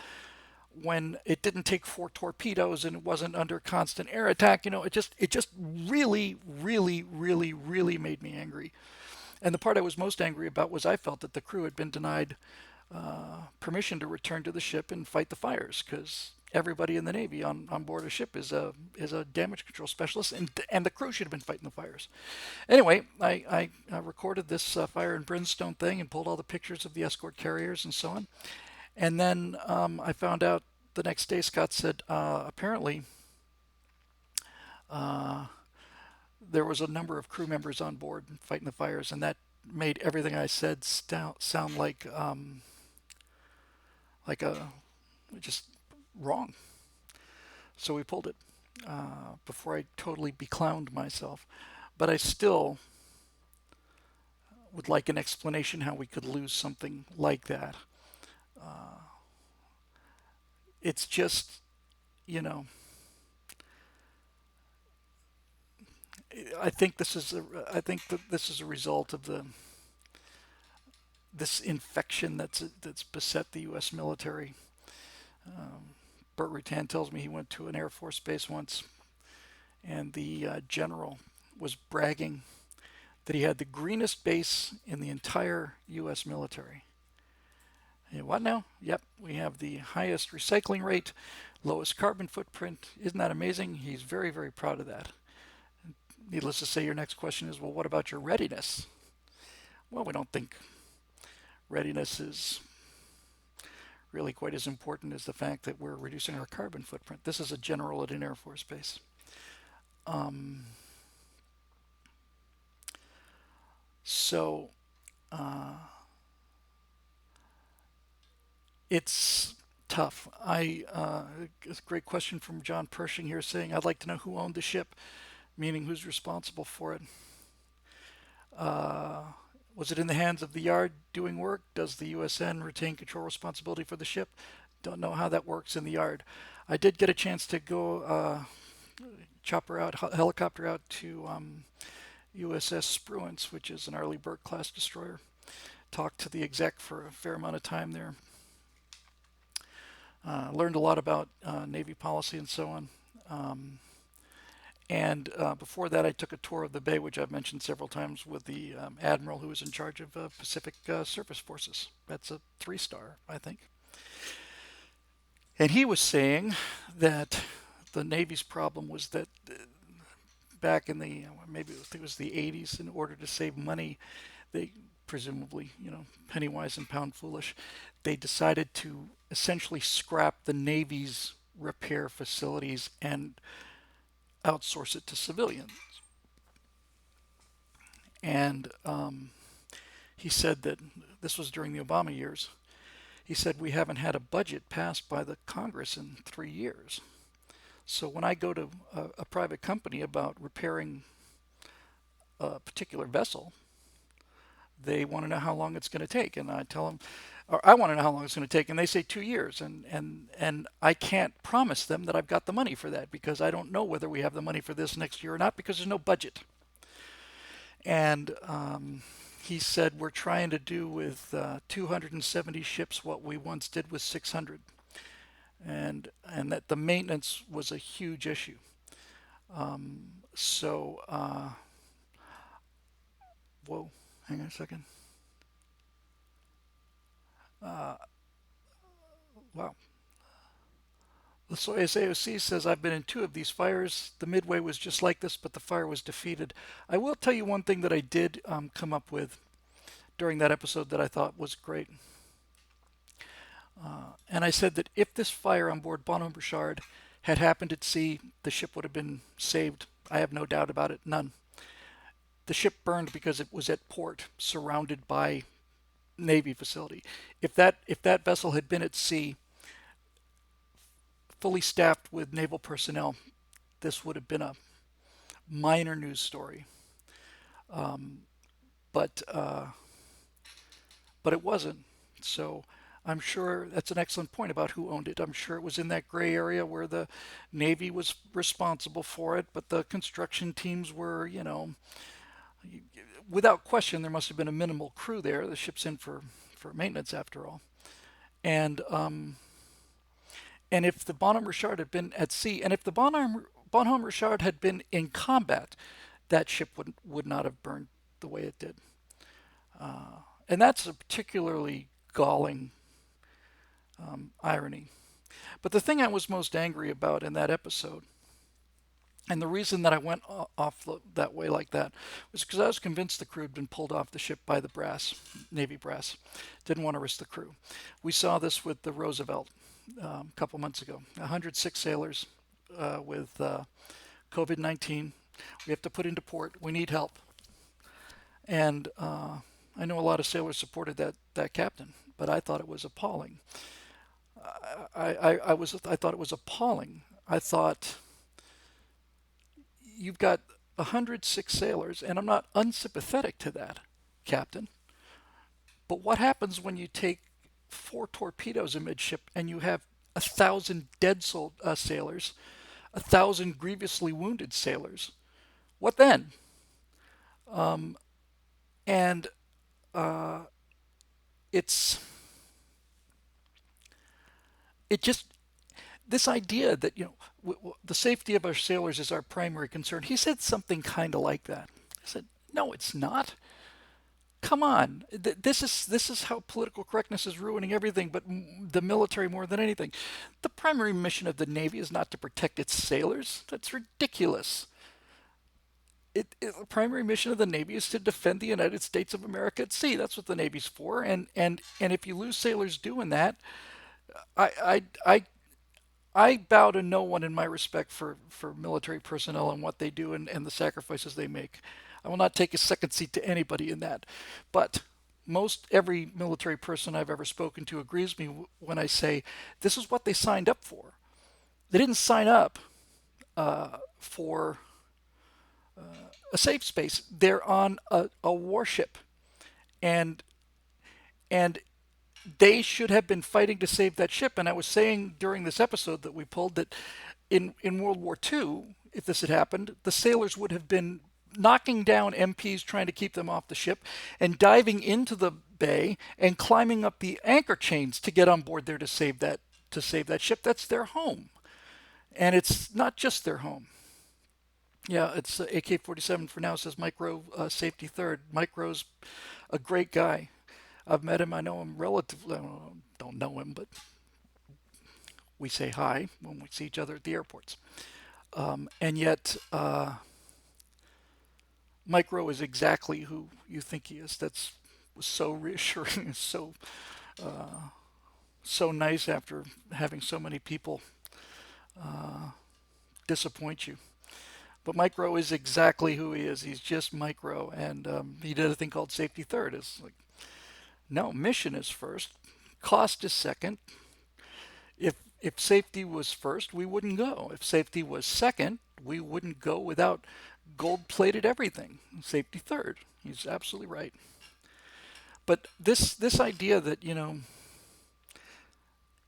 when it didn't take four torpedoes and it wasn't under constant air attack. It just really, really, really, really made me angry. And the part I was most angry about was I felt that the crew had been denied permission to return to the ship and fight the fires, because everybody in the Navy on board a ship is a damage control specialist, and the crew should have been fighting the fires. Anyway, I recorded this fire and brimstone thing and pulled all the pictures of the escort carriers and so on. And then I found out the next day. Scott said apparently there was a number of crew members on board fighting the fires, and that made everything I said sound like a just wrong. So we pulled it before I totally beclowned myself. But I still would like an explanation how we could lose something like that. It's just, you know, I think that this is a result of this infection that's beset the U.S. military. Burt Rutan tells me he went to an Air Force base once, and the general was bragging that he had the greenest base in the entire U.S. military. And what now? Yep, we have the highest recycling rate, lowest carbon footprint. Isn't that amazing? He's very, very proud of that. Needless to say, your next question is, well, what about your readiness? Well, we don't think readiness is really quite as important as the fact that we're reducing our carbon footprint. This is a general at an Air Force base. So it's tough. It's a great question from John Pershing here saying, I'd like to know who owned the ship, meaning who's responsible for it. Was it in the hands of the Yard doing work? Does the USN retain control responsibility for the ship? Don't know how that works in the Yard. I did get a chance to go helicopter out to USS Spruance, which is an Arleigh Burke class destroyer. Talked to the exec for a fair amount of time there. Learned a lot about Navy policy and so on. And before that, I took a tour of the bay, which I've mentioned several times, with the admiral who was in charge of Pacific Surface Forces. That's a 3-star, I think. And he was saying that the Navy's problem was that back in the, maybe it was the 80s, in order to save money, they presumably, penny wise and pound foolish, they decided to essentially scrap the Navy's repair facilities and outsource it to civilians. And he said that this was during the Obama years. He said, we haven't had a budget passed by the Congress in 3 years. So when I go to a private company about repairing a particular vessel, they want to know how long it's going to take. And I tell them, or I want to know how long it's going to take. And they say 2 years. And I can't promise them that I've got the money for that, because I don't know whether we have the money for this next year or not, because there's no budget. And he said, we're trying to do with 270 ships what we once did with 600. And that the maintenance was a huge issue. Whoa, hang on a second. Wow. The Soyuz AOC says, I've been in 2 of these fires. The Midway was just like this, but the fire was defeated. I will tell you one thing that I did come up with during that episode that I thought was great. And I said that if this fire on board Bonhomme Richard had happened at sea, the ship would have been saved. I have no doubt about it, none. The ship burned because it was at port, surrounded by Navy facility. If that vessel had been at sea, fully staffed with naval personnel, this would have been a minor news story, but but it wasn't. So I'm sure that's an excellent point about who owned it. I'm sure it was in that gray area where the Navy was responsible for it, but the construction teams were, without question, there must have been a minimal crew there. The ship's in for maintenance after all. And and if the Bonhomme Richard had been at sea, and if the Bonhomme Richard had been in combat, that ship would not have burned the way it did. And that's a particularly galling irony. But the thing I was most angry about in that episode, and the reason that I went off that way like that, was because I was convinced the crew had been pulled off the ship by the brass, Navy brass. Didn't want to risk the crew. We saw this with the Roosevelt a couple months ago. 106 sailors with COVID-19. We have to put into port. We need help. And I know a lot of sailors supported that captain, but I thought it was appalling. I thought it was appalling. I thought you've got 106 sailors, and I'm not unsympathetic to that, Captain. But what happens when you take 4 torpedoes amidship and you have 1,000 dead sailors, 1,000 grievously wounded sailors? What then? And it's it just this idea that the safety of our sailors is our primary concern. He said something kind of like that. I said, no, it's not. Come on, this is how political correctness is ruining everything, but the military more than anything. The primary mission of the Navy is not to protect its sailors. That's ridiculous. The primary mission of the Navy is to defend the United States of America at sea. That's what the Navy's for. And if you lose sailors doing that, I I I I bow to no one in my respect for military personnel and what they do and the sacrifices they make. I will not take a second seat to anybody in that. But most every military person I've ever spoken to agrees with me when I say this is what they signed up for. They didn't sign up for a safe space. They're on a warship, and and they should have been fighting to save that ship. And I was saying during this episode that we pulled that in World War II, if this had happened, the sailors would have been knocking down MPs trying to keep them off the ship and diving into the bay and climbing up the anchor chains to get on board there to save that ship. That's their home. And it's not just their home. Yeah, it's AK-47 for now, says Micro Safety Third. Micro's a great guy. I've met him. I know him relatively. I don't know him, but we say hi when we see each other at the airports. And yet, Micro is exactly who you think he is. That's was so reassuring, so nice after having so many people disappoint you. But Micro is exactly who he is. He's just Micro, and he did a thing called Safety Third. It's like, no, mission is first, cost is second. If safety was first, we wouldn't go. If safety was second, we wouldn't go without gold-plated everything. Safety third. He's absolutely right. But this idea that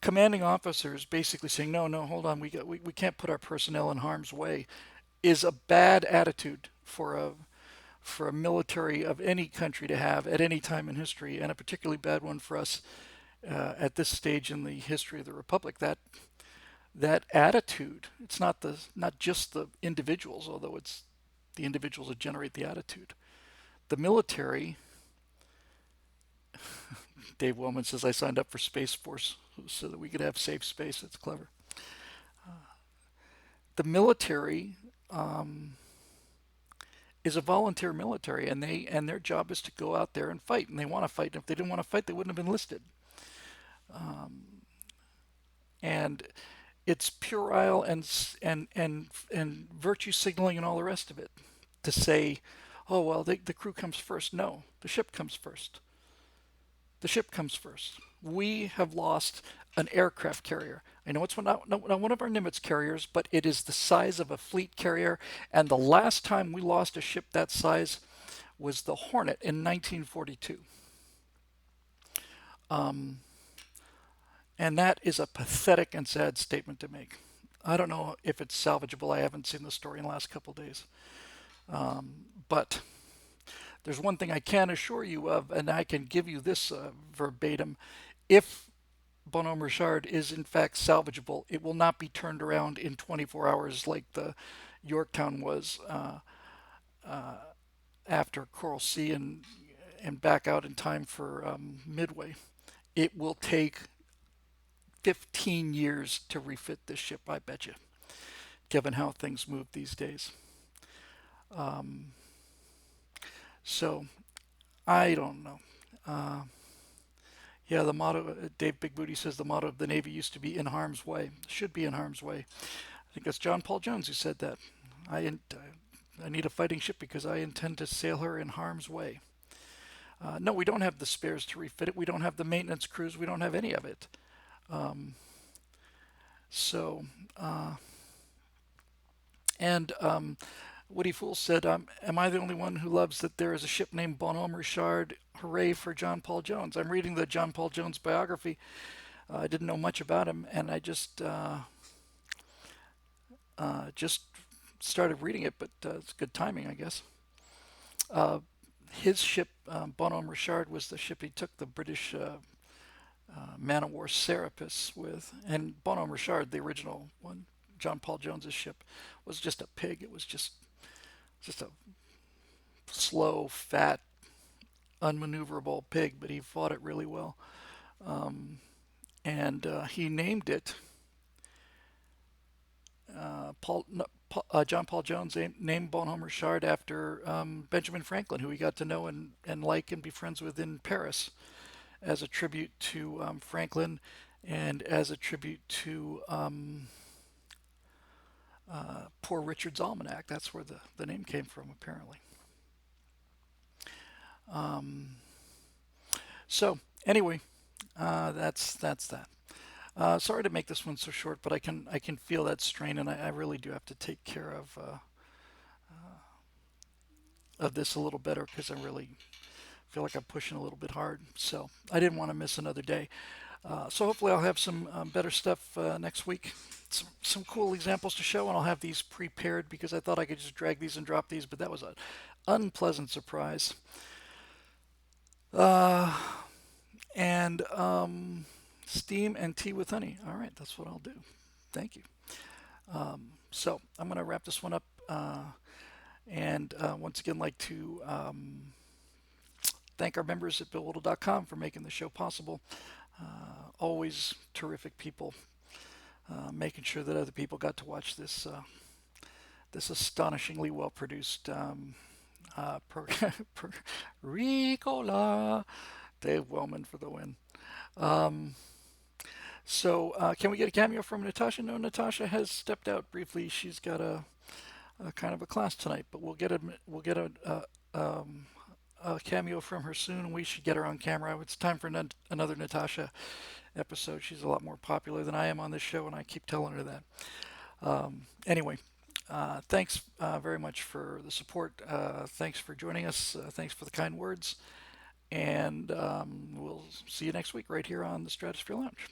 commanding officers basically saying no, no, hold on, we can't put our personnel in harm's way, is a bad attitude for a military of any country to have at any time in history, and a particularly bad one for us at this stage in the history of the republic. That attitude. It's not just the individuals, although it's the individuals that generate the attitude. The military. Dave Wellman says I signed up for Space Force so that we could have safe space. That's clever. The military is a volunteer military, and their job is to go out there and fight, and they want to fight. And if they didn't want to fight, they wouldn't have enlisted. And it's puerile and virtue signaling and all the rest of it to say, oh well, the crew comes first. No, the ship comes first. The ship comes first. We have lost an aircraft carrier, I know it's not one of our Nimitz carriers, but it is the size of a fleet carrier. And the last time we lost a ship that size was the Hornet in 1942. And that is a pathetic and sad statement to make. I don't know if it's salvageable. I haven't seen the story in the last couple of days. But there's one thing I can assure you of, and I can give you this verbatim. If Bonhomme Richard is in fact salvageable, it will not be turned around in 24 hours like the Yorktown was after Coral Sea and back out in time for Midway. It will take 15 years to refit this ship, I bet you, given how things move these days. So I don't know. Yeah, the motto, Dave Big Booty says the motto of the Navy used to be in harm's way. Should be in harm's way. I think that's John Paul Jones who said that. I need a fighting ship because I intend to sail her in harm's way. No, we don't have the spares to refit it. We don't have the maintenance crews. We don't have any of it. So, and Woody Fool said, "Am I the only one who loves that there is a ship named Bonhomme Richard? Hooray for John Paul Jones!" I'm reading the John Paul Jones biography. I didn't know much about him, and I just started reading it, but it's good timing, I guess. His ship, Bonhomme Richard, was the ship he took the British man of war Serapis with, and Bonhomme Richard, the original one, John Paul Jones's ship, was just a pig. It was just a slow, fat, unmaneuverable pig, but he fought it really well. And he named it Paul. No, John Paul Jones named Bonhomme Richard after Benjamin Franklin, who he got to know and like and be friends with in Paris, as a tribute to Franklin and as a tribute to Poor Richard's Almanac. That's where the name came from, apparently. So, anyway, that's that. Sorry to make this one so short, but I can feel that strain, and I really do have to take care of this a little better because I really feel like I'm pushing a little bit hard. So I didn't want to miss another day. So hopefully I'll have some better stuff next week. Some cool examples to show, and I'll have these prepared because I thought I could just drag these and drop these, but that was an unpleasant surprise. Uh, and steam and tea with honey. All right, that's what I'll do. Thank you. So I'm going to wrap this one up. And once again, like to thank our members at BillWhittle.com for making the show possible. Always terrific people, making sure that other people got to watch this astonishingly well produced program. Ricola, Dave Wellman for the win. So can we get a cameo from Natasha? No, Natasha has stepped out briefly. She's got a kind of a class tonight, but we'll get a cameo from her soon. We should get her on camera. It's time for another Natasha episode. She's a lot more popular than I am on this show, and I keep telling her that. Anyway, thanks very much for the support. Thanks for joining us. Thanks for the kind words. And we'll see you next week right here on the Stratosphere Lounge.